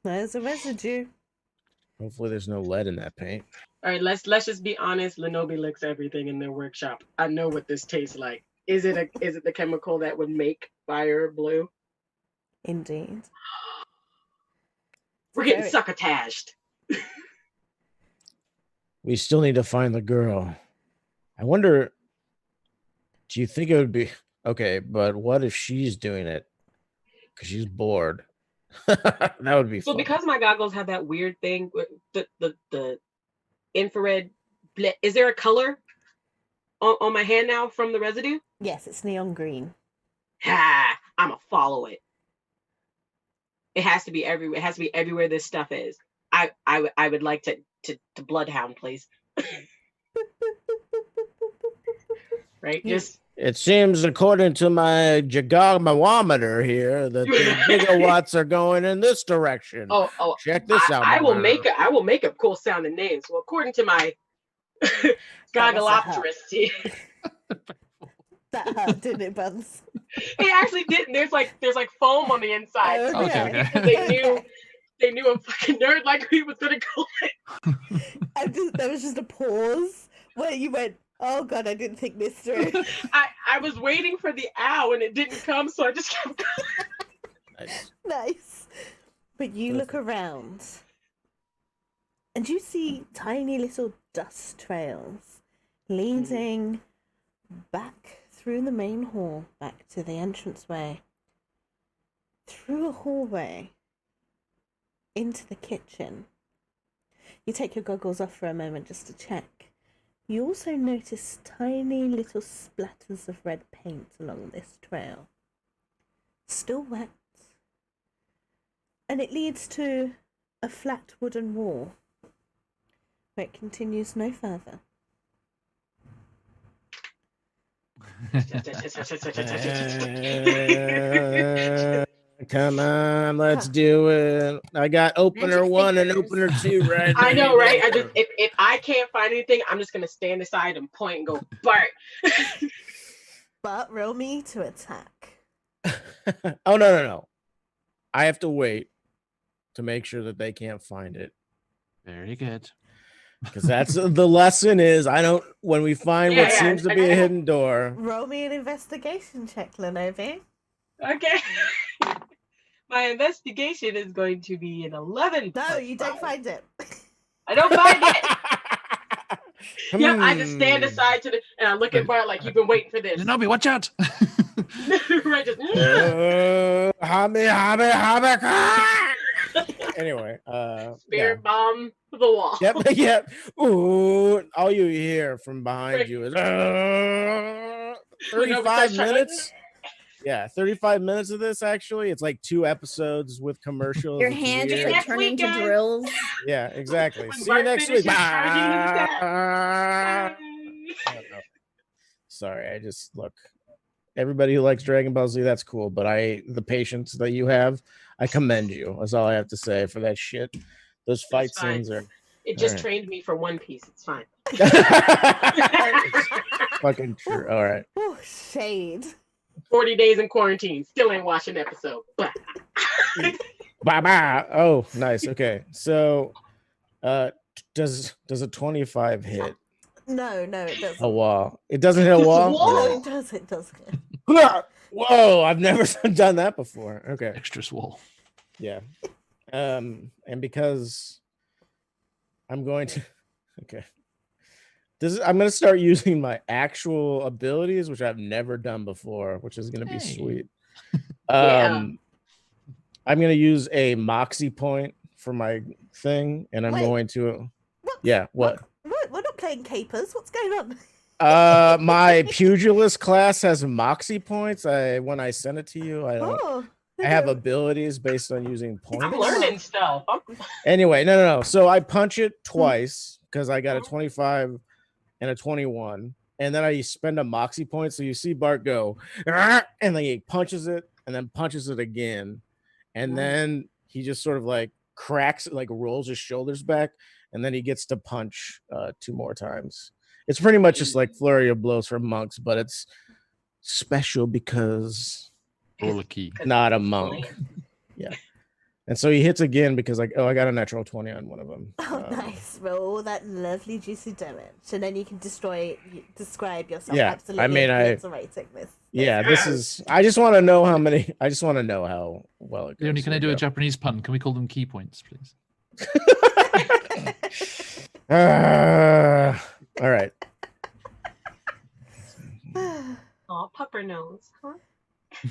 There's a residue. Hopefully there's no lead in that paint. All right, let's just be honest. Lenobi licks everything in their workshop. I know what this tastes like. Is it the chemical that would make fire blue? Indeed. We're getting Very- succotaged. We still need to find the girl. I wonder, do you think it would be okay? But what if she's doing it because she's bored? That would be So fun. because my goggles have that weird thing, with the infrared. Is there a color on my hand now from the residue? Yes, it's neon green. Ha! I'ma follow it. It has to be everywhere. It has to be everywhere this stuff is. I would like to bloodhound, please. Right? Yes. It seems, according to my gigamometer here, that the gigawatts are going in this direction. Oh, Check this out. I will mother. make up cool sounding names. Well, according to my Gogolopterist here, That hurt, didn't it, Buns? it actually didn't. There's like foam on the inside. Oh, Okay. They knew a fucking nerd like me was gonna go. There was just a pause where you went, "Oh God, I didn't think this through." I was waiting for the ow and it didn't come, so I just kept going. Nice. Nice. But you look around and you see tiny little dust trails leading back through the main hall, back to the entranceway, through a hallway, into the kitchen. You take your goggles off for a moment just to check. You also notice tiny little splatters of red paint along this trail. Still wet. And it leads to a flat wooden wall where it continues no further. Come on, let's do it. I got opener Magic 1 and fingers. opener 2 right I know, ready right? to I go. just if I can't find anything, I'm just gonna stand aside and point and go, Bart. But roll me to attack. Oh, no. I have to wait to make sure that they can't find it. Very good. Because that's the lesson is when we find what Yeah, seems to be a hidden door. Roll me an investigation check, Lenovi. Okay. My investigation is going to be an 11. No, plus you don't 5. find it. I don't find it. Yep, I just stand Hmm. aside and I look at Bart like you've been waiting for this. Nobby, watch out! Right, just, Anyway, spirit bomb the wall. Yep. Ooh, all you hear from behind you is 35 minutes. Yeah, 35 minutes of this actually. It's like 2 episodes with commercials. Your It's hands weird. just like Next turn week, into guys. drills. Yeah, exactly. When See Bart you next finishes week. charging his dad. I don't know. Sorry, I just look. Everybody who likes Dragon Ball Z, that's cool. But the patience that you have, I commend you. That's all I have to say for that shit. Those fight It's fine. scenes are It just Alright. trained me for One Piece. It's fine. fucking true. All right. Oh, shade. 40 days in quarantine. Still ain't watching an episode. But Bye. Oh, nice. Okay. So does a 25 hit No, it doesn't. a wall? It doesn't hit a It's a wall? wall? No, it does. It does. Whoa, I've never done that before. Okay. Extra swole. Yeah. And because I'm going to okay. I'm going to start using my actual abilities, which I've never done before, which is going to be Hey. sweet. Yeah. I'm going to use a moxie point for my thing, and I'm Wait. going to What? yeah, what? We're not playing capers. What's going on? My pugilist class has moxie points. When I send it to you, I have abilities based on using points. I'm learning stuff. Anyway, no. So I punch it twice because I got a 25 and a 21, and then I spend a moxie point. So you see Bart go, "Argh!" and then he punches it, and then punches it again, and then he just sort of like cracks it, like rolls his shoulders back, and then he gets to punch 2 more times. It's pretty much just like flurry of blows for monks, but it's special because Roll a key. not a monk. Yeah. And so he hits again because like, oh, I got a natural 20 on one of them. Oh, nice. Roll all that lovely juicy damage, and then you can describe yourself. Yeah, Absolutely I mean, obliterating this. Yeah, this is. I just want to know how many. I just want to know how well it goes. Leonie, can I do a Japanese pun? Can we call them key points, please? All right. Oh, pupper nose, huh?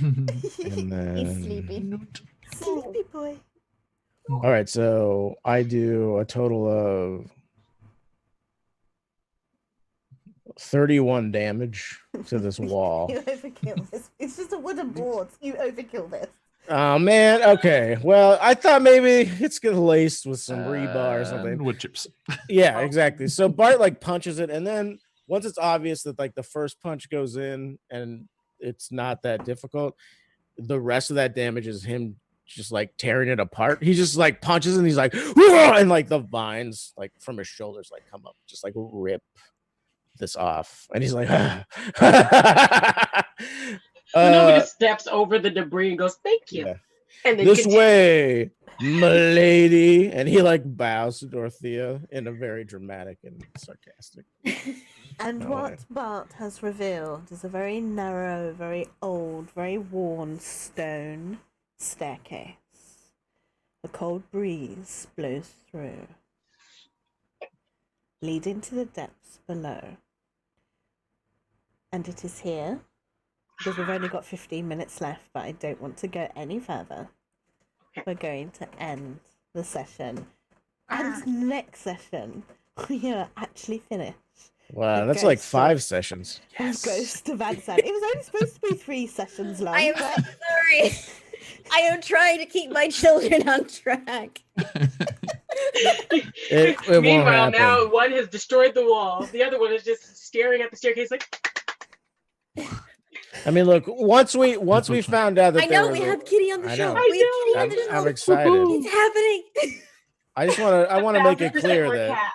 And He's then, sleepy. Sleepy boy. all right, so I do a total of 31 damage to this wall. You overkill this. It's just a wooden board. You overkill this. Oh man. Okay. Well, I thought maybe it's gonna laced with some rebar or something. Wood chips. Yeah, exactly. So Bart like punches it, and then once it's obvious that like the first punch goes in and it's not that difficult, the rest of that damage is him just like tearing it apart. He just like punches and he's like, "Whoa!" And like the vines like from his shoulders like come up, just like rip this off, and he's like, Nobody just steps over the debris and goes, "Thank you." yeah. And then This way, milady, and he like bows to Dorothea in a very dramatic and sarcastic. And No what way. Bart has revealed is a very narrow, very old, very worn stone staircase. A cold breeze blows through, leading to the depths below. And it is here, because we've only got 15 minutes left, but I don't want to go any further. We're going to end the session. And next session, we are actually finished. Wow, The that's like ghost 5 sessions. Yes. Ghost of Vandersand. It was only supposed to be 3 sessions long. I am so sorry. I am trying to keep my children on track. It won't Meanwhile, happen. now one has destroyed the wall. The other one is just staring at the staircase like. I mean, look, once we found out that I know there we was a- have Kitty on the I show. know. We have Kitty on the show. I'm excited. It's happening. I want to make it 1,000% clear more that cat.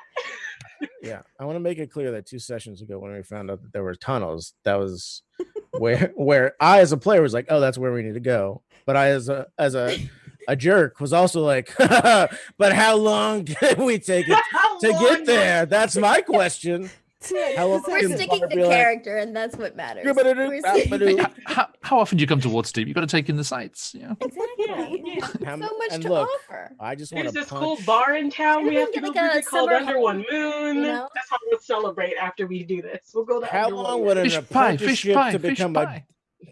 yeah, I want to make it clear that 2 sessions ago when we found out that there were tunnels, that was where I as a player was like, oh, that's where we need to go. But I as a jerk was also like, but how long can we take it How to long get there? That's my question. How long We're can sticking Bart to be like, character, and that's what matters. We're sticking- How often do you come to Waterdeep? You've got to take in the sights. Yeah. Exactly. Yeah. How So much and to look, offer. I just want There's to this punch. cool bar in town Should we we have to get go like a visit called summer Under home, One Moon. you know? That's how we'll celebrate after we do this. We'll go to How Under One long Moon. would an Fish pie, fish apprenticeship pie, to fish become pie.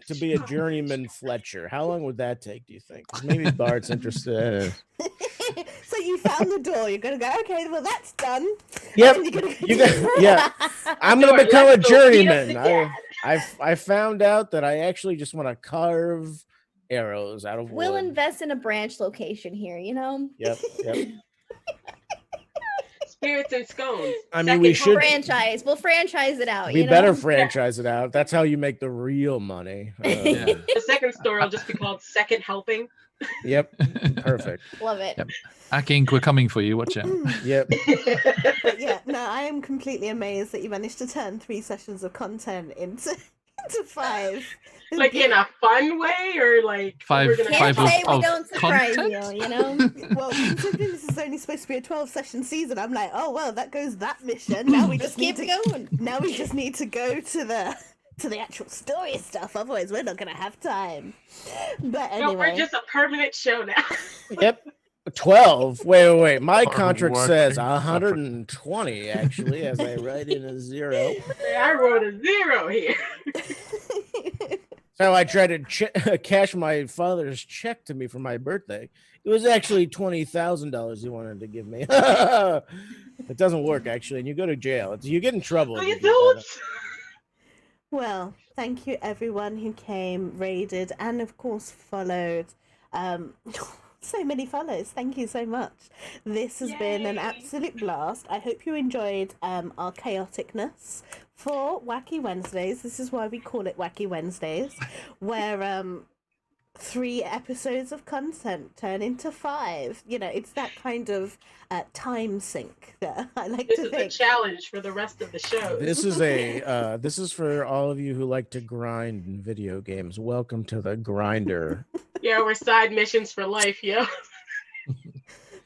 to be a journeyman Fletcher? How long would that take, do you think? 'Cause maybe Bart's interested. So you found the door. You're gonna go. Okay, well that's done. Yep. And you're gonna go You do got, the yeah. I'm gonna Sure, become a let's go beat up journeyman. the I found out that I actually just want to carve arrows out of wood. We'll invest in a branch location here, you know? Yep. Spirits and scones. I mean, we Second should- Franchise. We'll franchise it out. We you better know? franchise it out. That's how you make the real money. Yeah. The second store will just be called Second Helping. Yep. Perfect. Love it. Yep. Akink, we're coming for you. Watch out. Yep. But yeah, no, I am completely amazed that you managed to turn 3 sessions of content into 5. Like in a fun way, or like Five- we're gonna Can't Five of- say we of don't surprise content? you, you know? Well, considering this is only supposed to be a 12-session season, I'm like, oh well, that goes that mission. Now we Just just need keep to going. Now we just need to go to the actual story stuff. Otherwise, we're not gonna have time. But No, anyway, we're just a permanent show now. Yep. 12. Wait. My Hard contract working says effort. 120 actually, as I write in a 0. I wrote a 0 here. So I tried to cash my father's check to me for my birthday. It was actually $20,000 he wanted to give me. It doesn't work actually, and you go to jail. You get in trouble. Oh, if you do that. don't? well, thank you everyone who came, raided, and of course followed. So many follows. Thank you so much. This has been an Yay. absolute blast. I hope you enjoyed our chaoticness for Wacky Wednesdays. This is why we call it Wacky Wednesdays, where 3 episodes of content turn into 5. You know, it's that kind of time sink that I like This to is a think. challenge for the rest of the show. This is for all of you who like to grind in video games. Welcome to the grinder. Yeah, we're side missions for life, yo.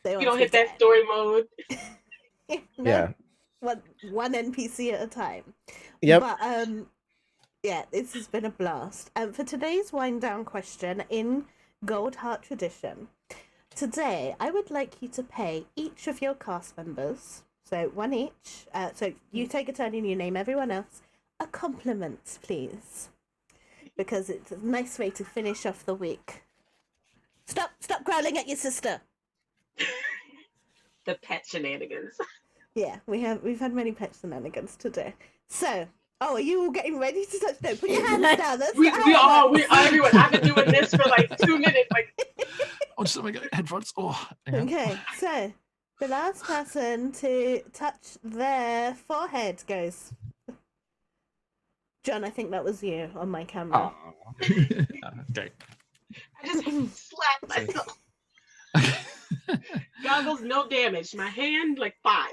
They You want don't to hit that get- story mode. No, Yeah. one NPC at a time. Yep. But yeah, this has been a blast. For today's wind down question in Goldhart tradition, today I would like you to pay each of your cast members, so one each. So you take a turn and you name everyone else a compliment, please, because it's a nice way to finish off the week. Stop growling at your sister. The pet shenanigans. Yeah, we've had many pet shenanigans today. So, are you all getting ready to touch? No, put your hands down. That's not how it works. Everyone. I've been doing this for like 2 minutes. Like, Oh, just let me get headphones. Oh, hang on. Okay, so the last person to touch their forehead goes. John, I think that was you on my camera. Oh. Okay. I just slapped myself. Goggles, no damage. My hand, like 5.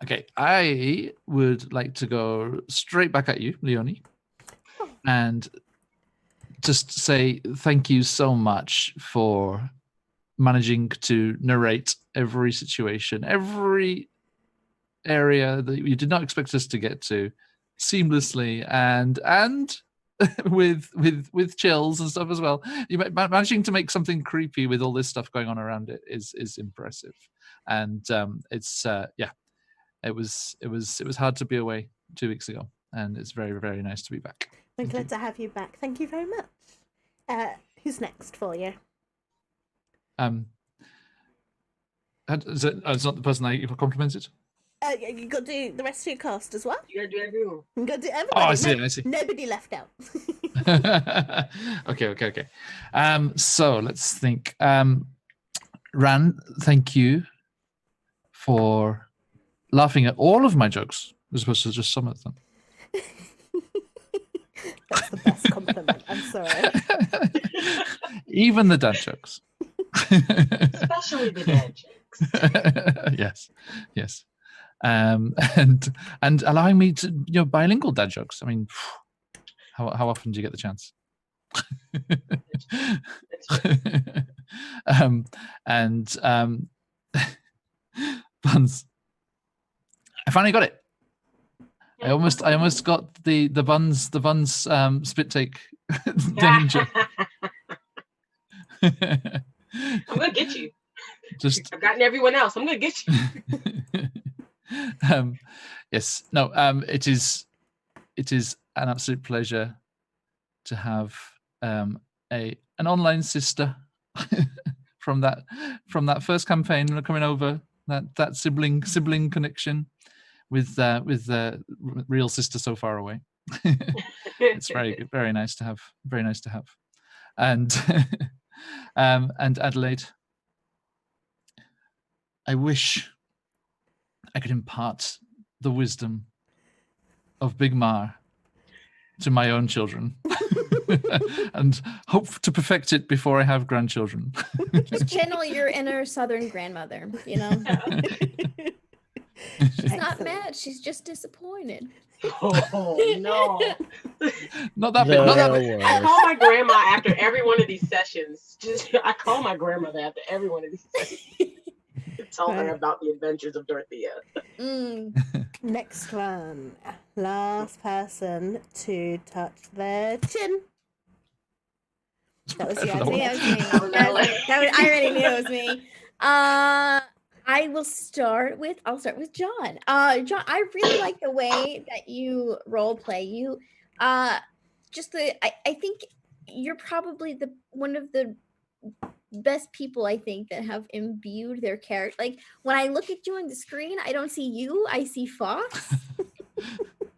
Okay, I would like to go straight back at you, Leonie, and just say thank you so much for managing to narrate every situation, every area that you did not expect us to get to seamlessly and with chills and stuff as well. You managing to make something creepy with all this stuff going on around it is impressive, and it's it was hard to be away 2 weeks ago, and it's very, very nice to be back. I'm glad to have you back. Thank you very much. Who's next for you? It's not the person I complimented. You got to do the rest of your cast as well. You gotta do everyone. You got to do everybody. Oh, I see. Nobody left out. Okay. So let's think. Ran, thank you for laughing at all of my jokes as opposed to just some of them. That's the best compliment. I'm sorry. Even the dad jokes. Especially the dad jokes. Yes. And allowing me to bilingual dad jokes. I mean, how often do you get the chance? Buns. I finally got it. I almost got the buns spit take danger. I'm gonna get you. Just I've gotten everyone else. I'm gonna get you. Yes. No. It is an absolute pleasure to have an online sister from that first campaign coming over, that sibling connection with the real sister so far away. It's very nice to have. Very nice to have. And and Adelaide, I wish I could impart the wisdom of Big Mar to my own children and hope to perfect it before I have grandchildren. Just channel your inner Southern grandmother, She's not mad. She's just disappointed. Oh no! Not that big. Not that big. I call my grandma after every one of these sessions. I call my grandmother after every one of these sessions. Tell her about the adventures of Dorothea. Next one. Last person to touch their chin. That was you. That was me. I already knew it was me. I'll start with John. John, I really like the way that you role play. I think you're probably one of the best people I think that have imbued their character. Like when I look at you on the screen, I don't see you, I see Fox.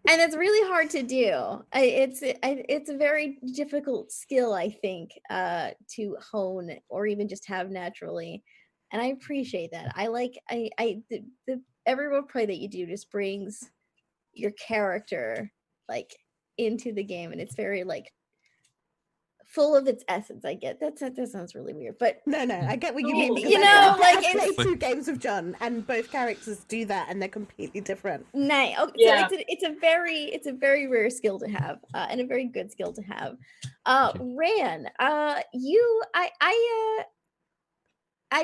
And it's really hard to do. It's a very difficult skill, I think, to hone or even just have naturally. And I appreciate that. I like the every role play that you do just brings your character like into the game, and it's very like full of its essence. I get that sounds really weird, but No, I get what you You mean. because know, I've like, played it's- 2 games with John, and both characters do that, and they're completely different. nice. Oh, Yeah. So it's a very rare skill to have, and a very good skill to have. Ran, I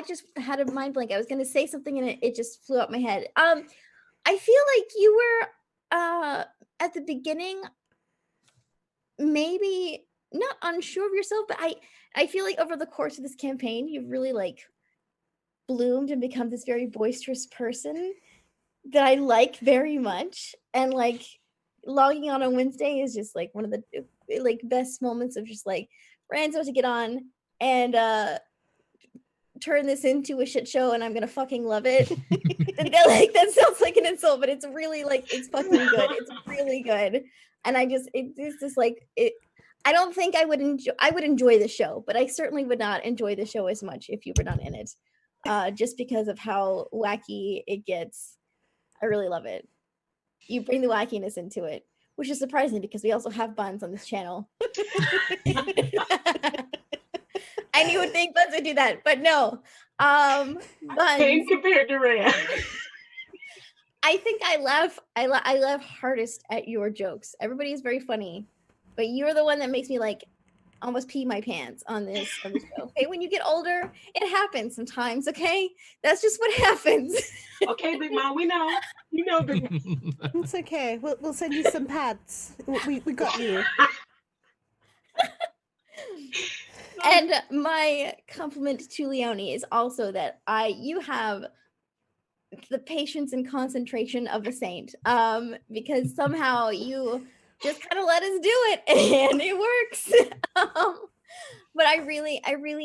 just had a mind blank. I was gonna say something and it just flew out my head. I feel like you were at the beginning maybe not unsure of yourself, but I feel like over the course of this campaign you've really like bloomed and become this very boisterous person that I like very much. And like logging on Wednesday is just like one of the like best moments of just like Rand's about to get on and turn this into a shit show and I'm gonna fucking love it. And like that sounds like an insult, but it's really like it's fucking good. It's really good. And it's just like it. I don't think I would enjoy the show, but I certainly would not enjoy the show as much if you were not in it. Just because of how wacky it gets. I really love it. You bring the wackiness into it, which is surprising because we also have Buns on this channel. And you would think Buns would do that, but no. Same Buns, compared to Rand. I think I laugh hardest at your jokes. Everybody is very funny, but you're the one that makes me like almost pee my pants on this show. Okay, when you get older, it happens sometimes. Okay, that's just what happens. Okay, Big Mom, we know. You know, Big Mom. It's okay. We'll send you some pads. We got you. And my compliment to Leonie is also that you have the patience and concentration of a saint. Because somehow you just kind of let us do it and it works. But I really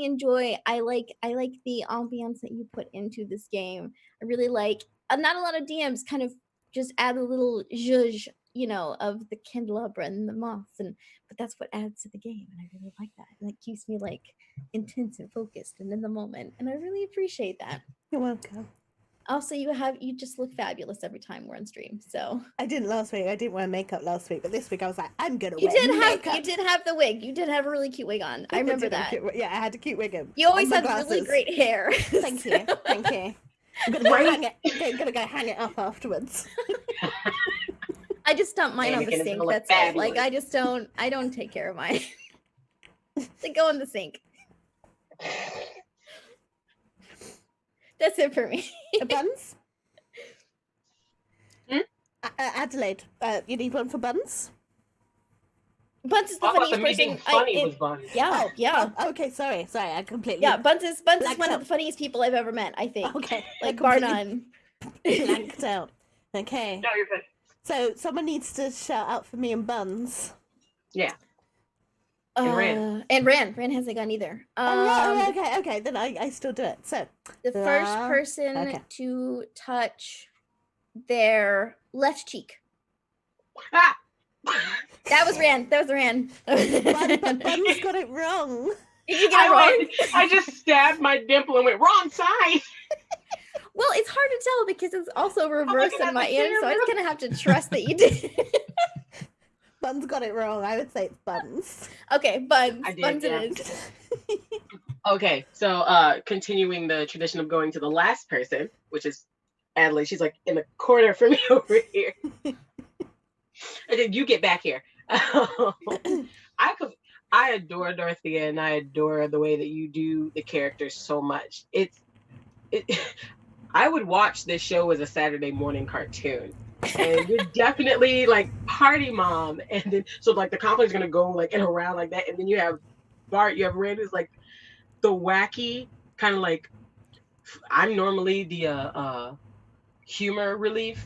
enjoy. I like the ambiance that you put into this game. I really like. Not a lot of DMs kind of just add a little zhuzh, of the candelabra and the moths, but that's what adds to the game, and I really like that. And it keeps me like intense and focused and in the moment, and I really appreciate that. You're welcome. Also, you just look fabulous every time we're on stream. So I didn't last week. I didn't wear makeup last week, but this week I was like, I'm gonna you wear did makeup. have the wig. You did have a really cute wig on. I remember that. Yeah, I had to keep wigging. You always And my have really glasses. great hair. Thank you. Thank you. I'm gonna go hang it. I'm gonna go hang it up afterwards. I just dump mine on the Anakin is sink. gonna look That's it. Like fabulous. I don't take care of mine. They go in the sink. That's it for me. Buns? Hmm? Adelaide, you need one for Buns? Buns is the I thought the funniest meeting person. funny was Bun. Yeah, yeah. Oh, okay, sorry, I completely. Yeah, Buns is Blacked one out. of the funniest people I've ever met, I think. Okay, Like I bar completely none. blanked out. Okay, No, you're good. so someone needs to shout out for me and Buns. Yeah. And Ran. And Ran hasn't gone either. Okay, then I still do it. So The first La- person okay. to touch their left cheek. Ah! That was Ran. Buns got it wrong. Did you get it wrong? I just stabbed my dimple and went wrong side. Well, it's hard to tell because it's also reversed gonna on my have to end, so I'm figure gonna have to trust that you did. Buns got it wrong. I would say it's Buns. Okay, Buns. I did, Buns yeah. it is. Okay, so continuing the tradition of going to the last person, which is Adelaide. She's like in the corner for me over here. Okay, you get back here. I adore Dorothea, and I adore the way that you do the characters so much. I would watch this show as a Saturday morning cartoon. And you're definitely like party mom, and then so like the conflict's gonna go like and around like that, and then you have Bart, you have Red, who's like the wacky kind of like I'm normally the humor relief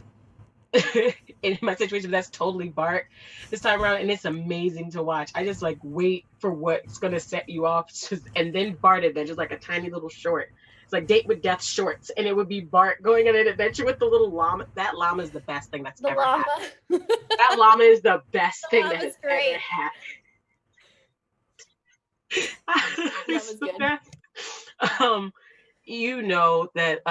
in my situation. That's totally Bart this time around, and it's amazing to watch. I just like wait for what's gonna set you off, and then Bart adventures like a tiny little short. It's like Date with Death shorts, and it would be Bart going on an adventure with the little llama. That llama is the best thing that's The ever llama. happened. That llama is the best The thing that llama's has great. ever happened. It's was the good. best. You know that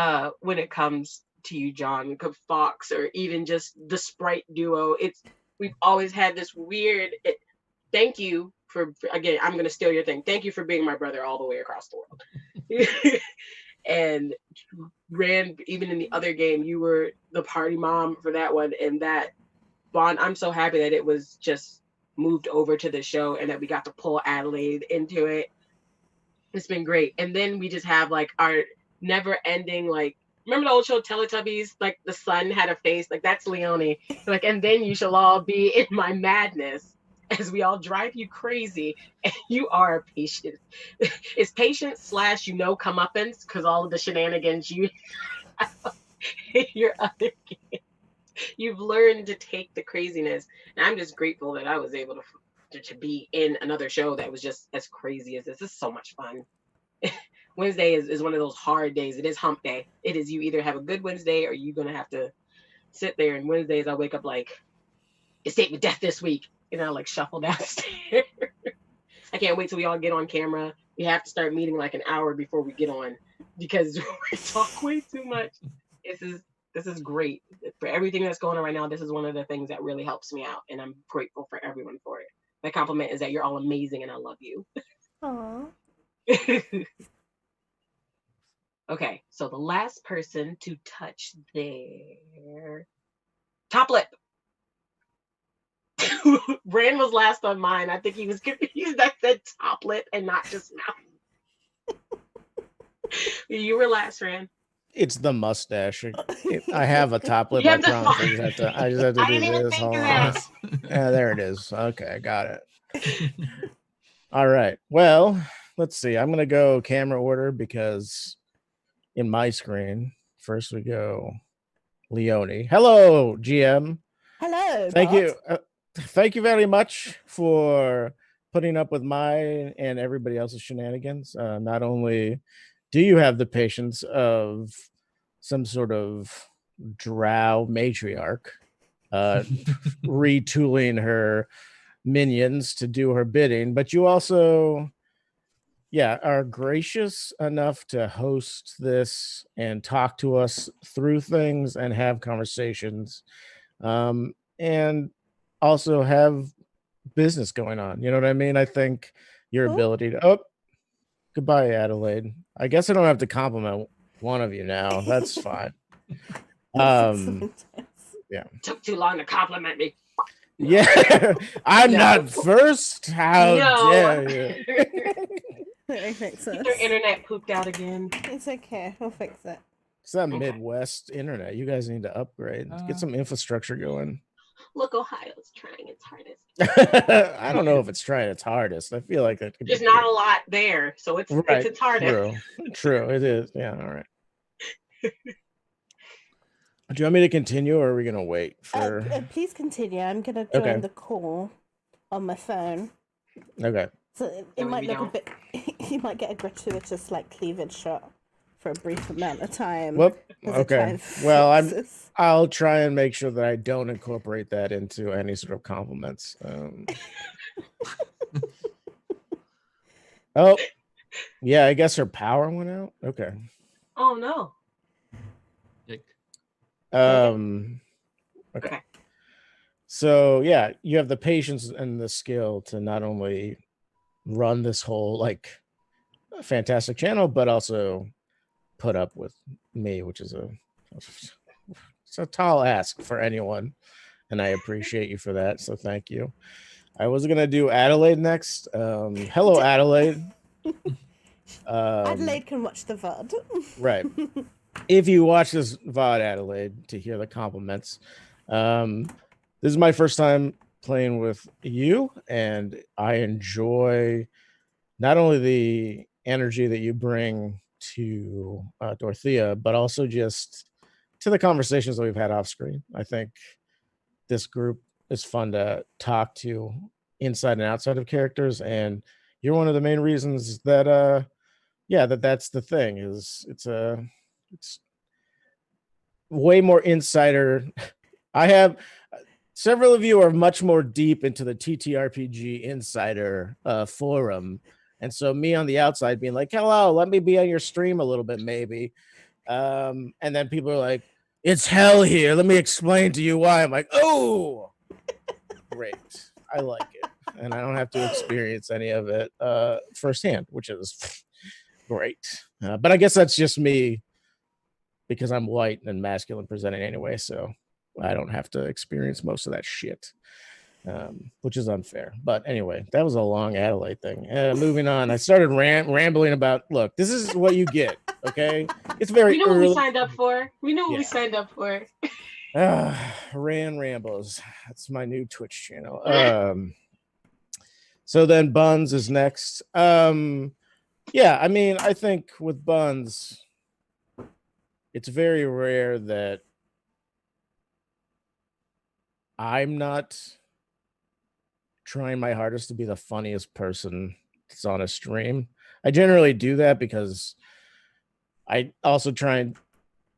when it comes to you, John, Fox, or even just the Sprite duo, we've always had this weird. Thank you again, I'm going to steal your thing. Thank you for being my brother all the way across the world. And Rand, even in the other game, you were the party mom for that one. And that bond, I'm so happy that it was just moved over to the show and that we got to pull Adelaide into it. It's been great. And then we just have like our never ending, like, remember the old show Teletubbies? Like the sun had a face, like that's Leone. Like, and then you shall all be in my madness as we all drive you crazy, and you are patient. It's patient / comeuppance because all of the shenanigans you in your other game. You've learned to take the craziness, and I'm just grateful that I was able to be in another show that was just as crazy as this. This is so much fun. Wednesday is one of those hard days. It is hump day. It is, you either have a good Wednesday or you're gonna have to sit there. And Wednesdays I wake up like, it's date with death this week, and I like shuffle downstairs. I can't wait till we all get on camera. We have to start meeting like an hour before we get on because we talk way too much. This is great. For everything that's going on right now, this is one of the things that really helps me out, and I'm grateful for everyone for it. My compliment is that you're all amazing and I love you. Aww. Okay, so the last person to touch their top lip. Rand was last on mine. I think he was confused. I said top lip and not just mouth. You were last, Rand. It's the mustache. I have a top lip. You I have the promise. fuck- I just have to I do didn't even this. think Hold of on. that. Yeah, there it is. Okay, I got it. All right. Well, let's see. I'm gonna go camera order because in my screen, first we go Leone. Hello, GM. Hello. Thank Bart. you. Thank you very much for putting up with my and everybody else's shenanigans. Not only do you have the patience of some sort of drow matriarch retooling her minions to do her bidding, but you also are gracious enough to host this and talk to us through things and have conversations, and also have business going on. You know what I mean? I think your Cool. ability to goodbye, Adelaide. I guess I don't have to compliment one of you now. That's fine. Took too long to compliment me. No. Yeah, I'm No. not first. How No. dare you? It makes sense. Their internet pooped out again. It's okay. We'll fix it. It's that Okay. Midwest internet. You guys need to upgrade. Get some infrastructure going. Look, Ohio's trying its hardest. I don't know if it's trying its hardest. I feel like that could There's be not a lot there, so it's right. its hardest. True. It is. Yeah. All right. Do you want me to continue, or are we gonna wait for? Please continue. I'm gonna join Okay. the call on my phone. Okay. So it we might look don't. a bit. You might get a gratuitous like cleavage shot for a brief amount of time. Whoop. as a Okay. time Well, fixes. I'll try and make sure that I don't incorporate that into any sort of compliments. Oh, yeah. I guess her power went out. Okay. Oh no. Okay. Okay. So yeah, you have the patience and the skill to not only run this whole like fantastic channel, but also put up with me, which is it's a tall ask for anyone, and I appreciate you for that. So thank you. I was gonna do Adelaide next. Hello, Adelaide. Adelaide can watch the VOD. Right. If you watch this VOD, Adelaide, to hear the compliments, this is my first time playing with you, and I enjoy not only the energy that you bring to Dorothea, but also just to the conversations that we've had off screen. I think this group is fun to talk to inside and outside of characters, and you're one of the main reasons that that's the thing. Is it's way more insider. I have several of you are much more deep into the TTRPG insider forum, and so me on the outside being like, hello, let me be on your stream a little bit maybe, and then people are like, it's hell here, let me explain to you why. I'm like, oh great, I like it. and I don't have to experience any of it firsthand, which is great. But I guess that's just me because I'm white and masculine presenting anyway, so I don't have to experience most of that shit, which is unfair. But anyway, that was a long Adelaide thing. Moving on, I started rambling about. Look, this is what you get. Okay, it's very We know what early. we signed up for. We know what we Yeah. signed up for. Ran Rambles. That's my new Twitch channel. So then Buns is next. Yeah, I mean, I think with Buns, it's very rare that I'm not trying my hardest to be the funniest person that's on a stream. I generally do that because I also try and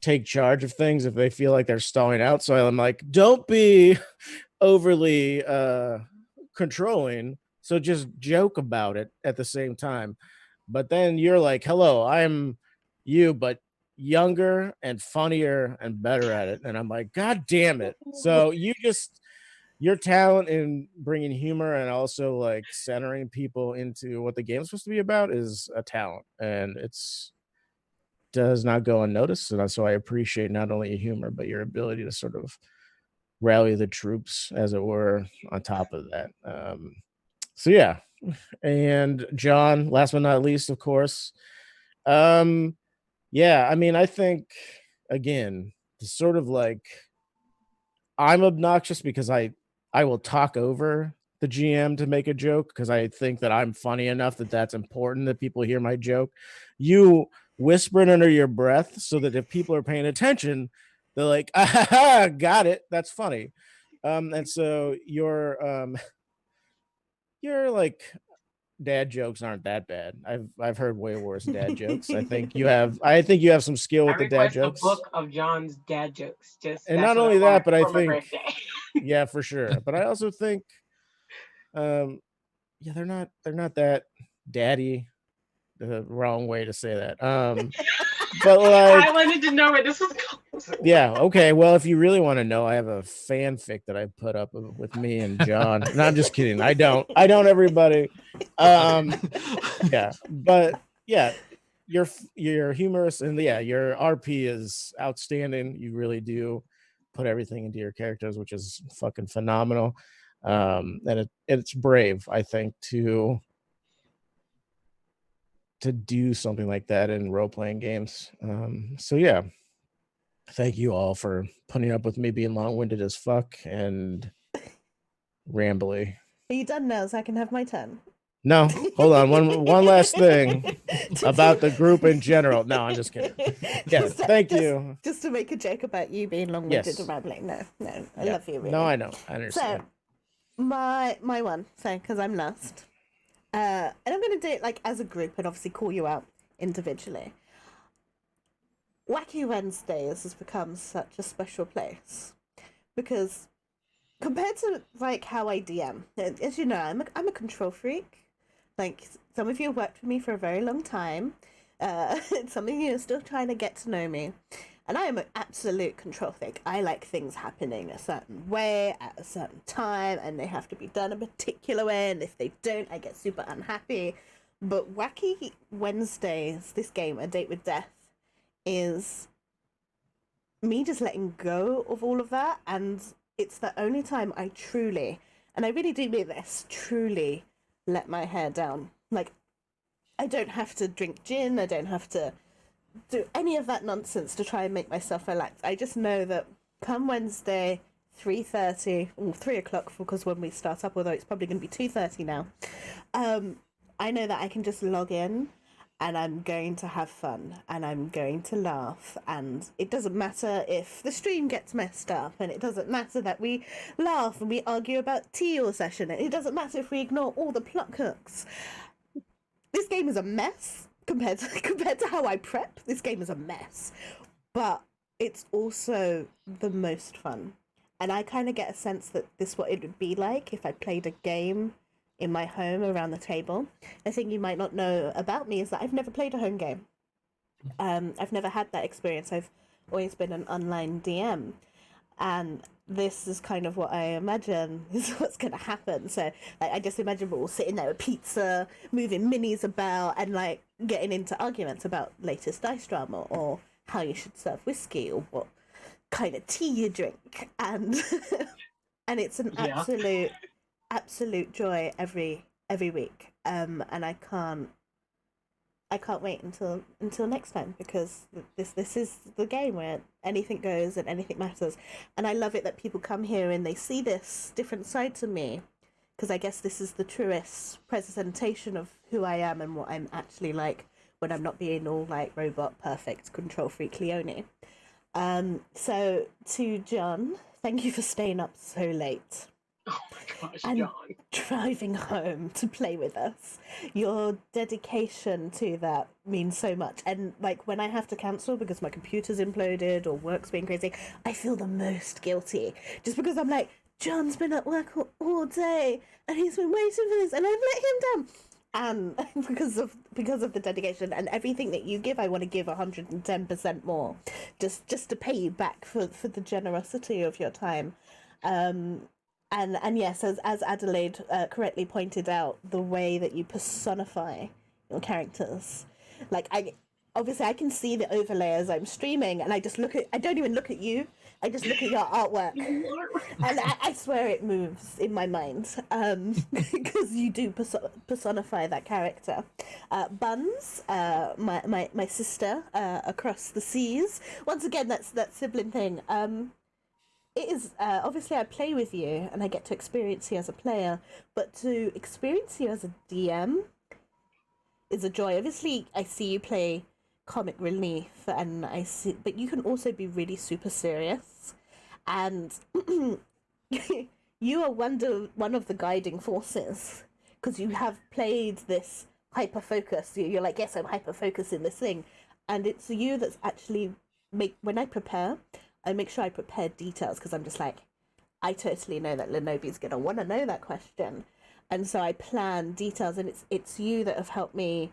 take charge of things if they feel like they're stalling out. So I'm like, don't be overly controlling. So just joke about it at the same time. But then you're like, hello, I'm you, but younger and funnier and better at it. And I'm like, God damn it. So your talent in bringing humor and also like centering people into what the game's supposed to be about is a talent, and it's does not go unnoticed. And so I appreciate not only your humor, but your ability to sort of rally the troops, as it were, on top of that. So yeah. And John, last but not least, of course. Yeah, I mean, I think again, the sort of like I'm obnoxious because I will talk over the GM to make a joke because I think that I'm funny enough that that's important that people hear my joke. You whisper it under your breath so that if people are paying attention, they're like, ah, got it. That's funny. And so your like dad jokes aren't that bad. I've heard way worse dad jokes. I think you have some skill I with the dad request a jokes. book of John's dad jokes. Just And that's not what only I want that, but I for my think birthday. yeah, for sure. But I also think yeah, they're not that daddy, the wrong way to say that. But like I wanted to know where this was going. yeah, okay. Well, if you really want to know, I have a fanfic that I put up with me and John. No, I'm just kidding. I don't everybody. Yeah, but yeah, you're humorous, and yeah, your RP is outstanding. You really do put everything into your characters, which is fucking phenomenal. And it's brave, I think, to do something like that in role-playing games. So yeah, thank you all for putting up with me being long-winded as fuck and rambly. Are you done now so I can have my turn? No, hold on. One last thing about the group in general. No, I'm just kidding. Yeah, thank you. Just to make a joke about you being long-winded Yes. and rambling. No, I Yeah. love you. Really. No, I know. I understand. So, my one. So, because I'm last, and I'm gonna do it like as a group, and obviously call you out individually. Wacky Wednesdays has become such a special place because compared to like how I DM, as you know, I'm a control freak. Like some of you have worked with me for a very long time. Some of you are still trying to get to know me. And I am an absolute control freak. I like things happening a certain way at a certain time, and they have to be done a particular way, and if they don't, I get super unhappy. But Wacky Wednesdays, this game, A Date with Death, is me just letting go of all of that, and it's the only time I truly, and I really do mean this, truly let my hair down. Like, I don't have to drink gin, I don't have to do any of that nonsense to try and make myself relax. I just know that come Wednesday, 3:30 or 3 o'clock, because when we start up, although it's probably going to be 2:30 now, I know that I can just log in and I'm going to have fun and I'm going to laugh, and it doesn't matter if the stream gets messed up, and it doesn't matter that we laugh and we argue about tea all session, and it doesn't matter if we ignore all the plot hooks. This game is a mess compared to how I prep. This game is a mess, but it's also the most fun, and I kind of get a sense that this is what it would be like if I played a game in my home around the table. A thing you might not know about me is that I've never played a home game. I've never had that experience. I've always been an online DM, and this is kind of what I imagine is what's going to happen. So like, I just imagine we're all sitting there with pizza, moving minis about, and like getting into arguments about latest dice drama or how you should serve whiskey or what kind of tea you drink, and and it's an Yeah. absolute joy every week. And I can't wait until next time, because this is the game where anything goes and anything matters, and I love it that people come here and they see this different side to me, because I guess this is the truest presentation of who I am and what I'm actually like when I'm not being all like robot perfect control freak Leonie. So to John, thank you for staying up so late Oh my gosh, and John. driving home to play with us. Your dedication to that means so much. And like when I have to cancel because my computer's imploded or work's being crazy, I feel the most guilty. Just because I'm like, John's been at work all day and he's been waiting for this and I've let him down. And because of the dedication and everything that you give, I want to give 110% more, just to pay you back for the generosity of your time. And yes, as Adelaide correctly pointed out, the way that you personify your characters, like obviously I can see the overlay as I'm streaming, and I don't even look at you. I just look at your artwork, and I swear it moves in my mind, because you do personify that character. Buns, my sister across the seas. Once again, that's that sibling thing. It is obviously I play with you and I get to experience you as a player, but to experience you as a DM is a joy. Obviously, I see you play comic relief, and but you can also be really super serious, and you are one of the guiding forces, because you have played this hyper focus. You're like, yes, I'm hyper focused in this thing, and it's you that's actually when I prepare. I make sure I prepare details, because I'm just like, I totally know that Lenobi's going to want to know that question. And so I plan details, and it's you that have helped me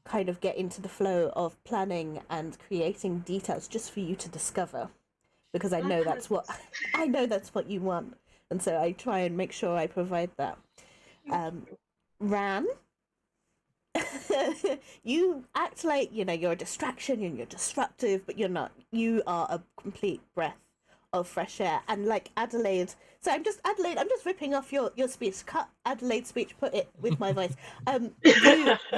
kind of get into the flow of planning and creating details just for you to discover, because I know that's what you want. And so I try and make sure I provide that. Ran, you act like you're a distraction and you're disruptive, but you're not. You are a complete breath of fresh air. And like Adelaide, so I'm just ripping off your speech. Cut Adelaide's speech, put it with my voice.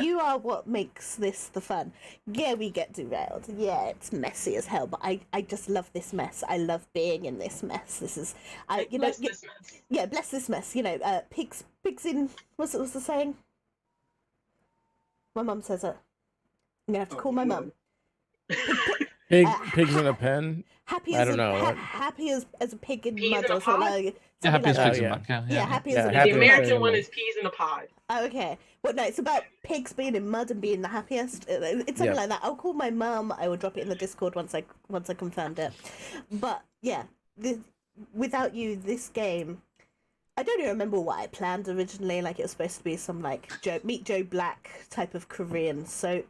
You are what makes this the fun. Yeah, we get derailed. Yeah, it's messy as hell, but I just love this mess. I love being in this mess. This is Bless this mess. Yeah, bless this mess. Pigs in what's the saying? My mum says it. I'm gonna have to call my mum. Pigs in a pen. Happy I as don't know. happy as a pig in Peas mud in a or something pod? like Yeah, happy as like pigs that. in Oh, mud. Yeah, yeah, happy as a happy The pig. as American pigs one in is peas in a pod. Oh, okay. Well, no, it's about pigs being in mud and being the happiest. It's something like that. I'll call my mum. I will drop it in the Discord once I confirmed it. But yeah, without you, this game. I don't even remember what I planned originally. Like it was supposed to be some like Meet Joe Black type of Korean soap.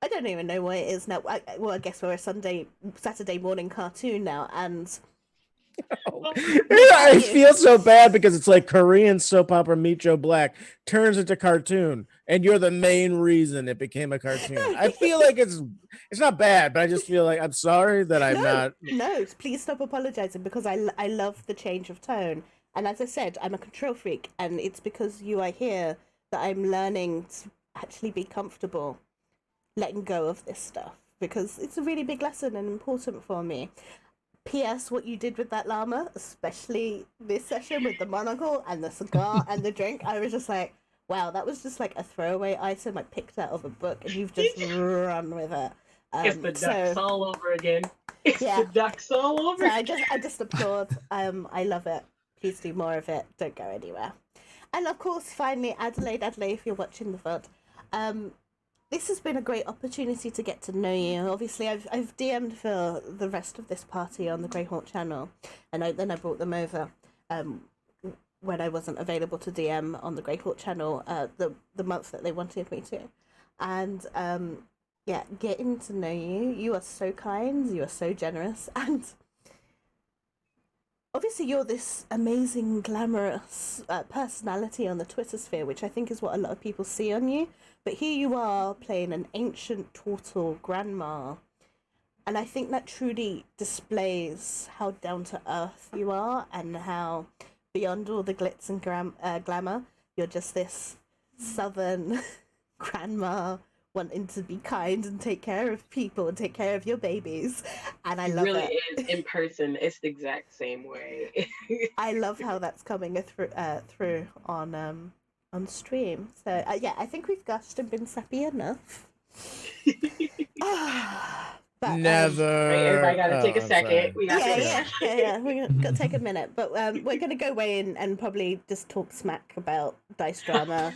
I don't even know what it is now. I guess we're a Saturday morning cartoon now, and I feel so bad because it's like Korean soap opera Meet Joe Black turns into cartoon, and you're the main reason it became a cartoon. I feel like it's not bad, but I just feel like I'm sorry that I'm not. No, please stop apologizing, because I love the change of tone. And as I said, I'm a control freak, and it's because you are here that I'm learning to actually be comfortable letting go of this stuff, because it's a really big lesson and important for me. P.S. What you did with that llama, especially this session with the monocle and the cigar and the drink, I was just like, wow, that was just like a throwaway item I picked out of a book, and you've just run with it. It's the ducks all over again. It's the ducks all over. So I just applaud. I love it. Please do more of it. Don't go anywhere. And of course, finally, Adelaide, if you're watching the VOD, this has been a great opportunity to get to know you. Obviously, I've DM'd for the rest of this party on the Greyhawk channel, and then I brought them over when I wasn't available to DM on the Greyhawk channel the month that they wanted me to, and yeah, getting to know you. You are so kind. You are so generous, and obviously you're this amazing, glamorous personality on the Twitter sphere, which I think is what a lot of people see on you. But here you are playing an ancient turtle grandma. And I think that truly displays how down to earth you are and how beyond all the glitz and glamour, you're just this southern grandma wanting to be kind and take care of people and take care of your babies. And I It love really it. is in person. It's the exact same way. I love how that's coming through on stream. So yeah, I think we've gushed and been sappy enough. But, Never. Right, everybody got to take a I'm second. sorry. We got to take a yeah. second. We're gonna take a minute, but we're gonna go away and probably just talk smack about dice drama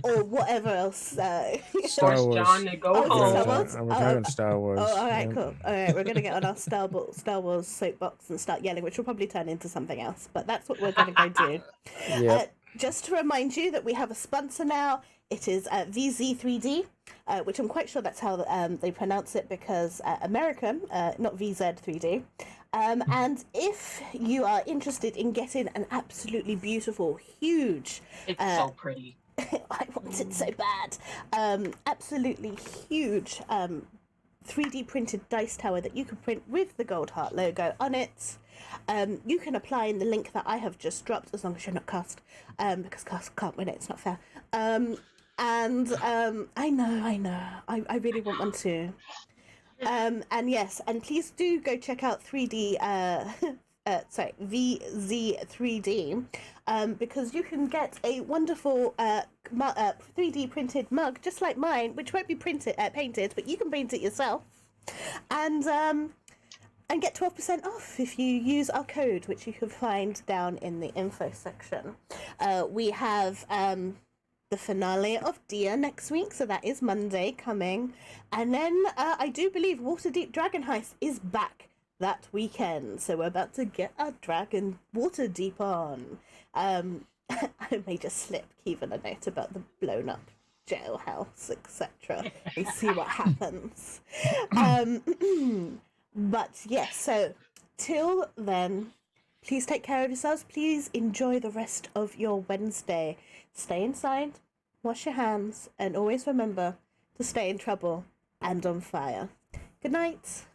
or whatever else. Star Force Wars. John to go Oh, We're Star home. Wars? talking Star Wars. Oh, all right, Yep. cool. All right, we're gonna get on our Star Wars soapbox and start yelling, which will probably turn into something else. But that's what we're gonna go do. Yep. Just to remind you that we have a sponsor now. It is VZ3D, which I'm quite sure that's how they pronounce it because American, not VZ3D. And if you are interested in getting an absolutely beautiful, huge, It's so pretty. I want it so bad, absolutely huge 3D printed dice tower that you can print with the Goldhart logo on it. You can apply in the link that I have just dropped, as long as you're not cast, because cast can't win it, it's not fair. And I know, I really want one too. And yes, and please do go check out 3D, VZ3D, because you can get a wonderful 3D printed mug, just like mine, which won't be painted, but you can paint it yourself. And get 12% off if you use our code, which you can find down in the info section. We have the finale of Dia next week, so that is Monday coming. And then I do believe Waterdeep Dragon Heist is back that weekend, so we're about to get our dragon water deep on. I may just slip Kevin a note about the blown up jailhouse, etc., and see what happens. But yes, so till then, please take care of yourselves. Please enjoy the rest of your Wednesday. Stay inside, wash your hands, and always remember to stay in trouble and on fire. Good night.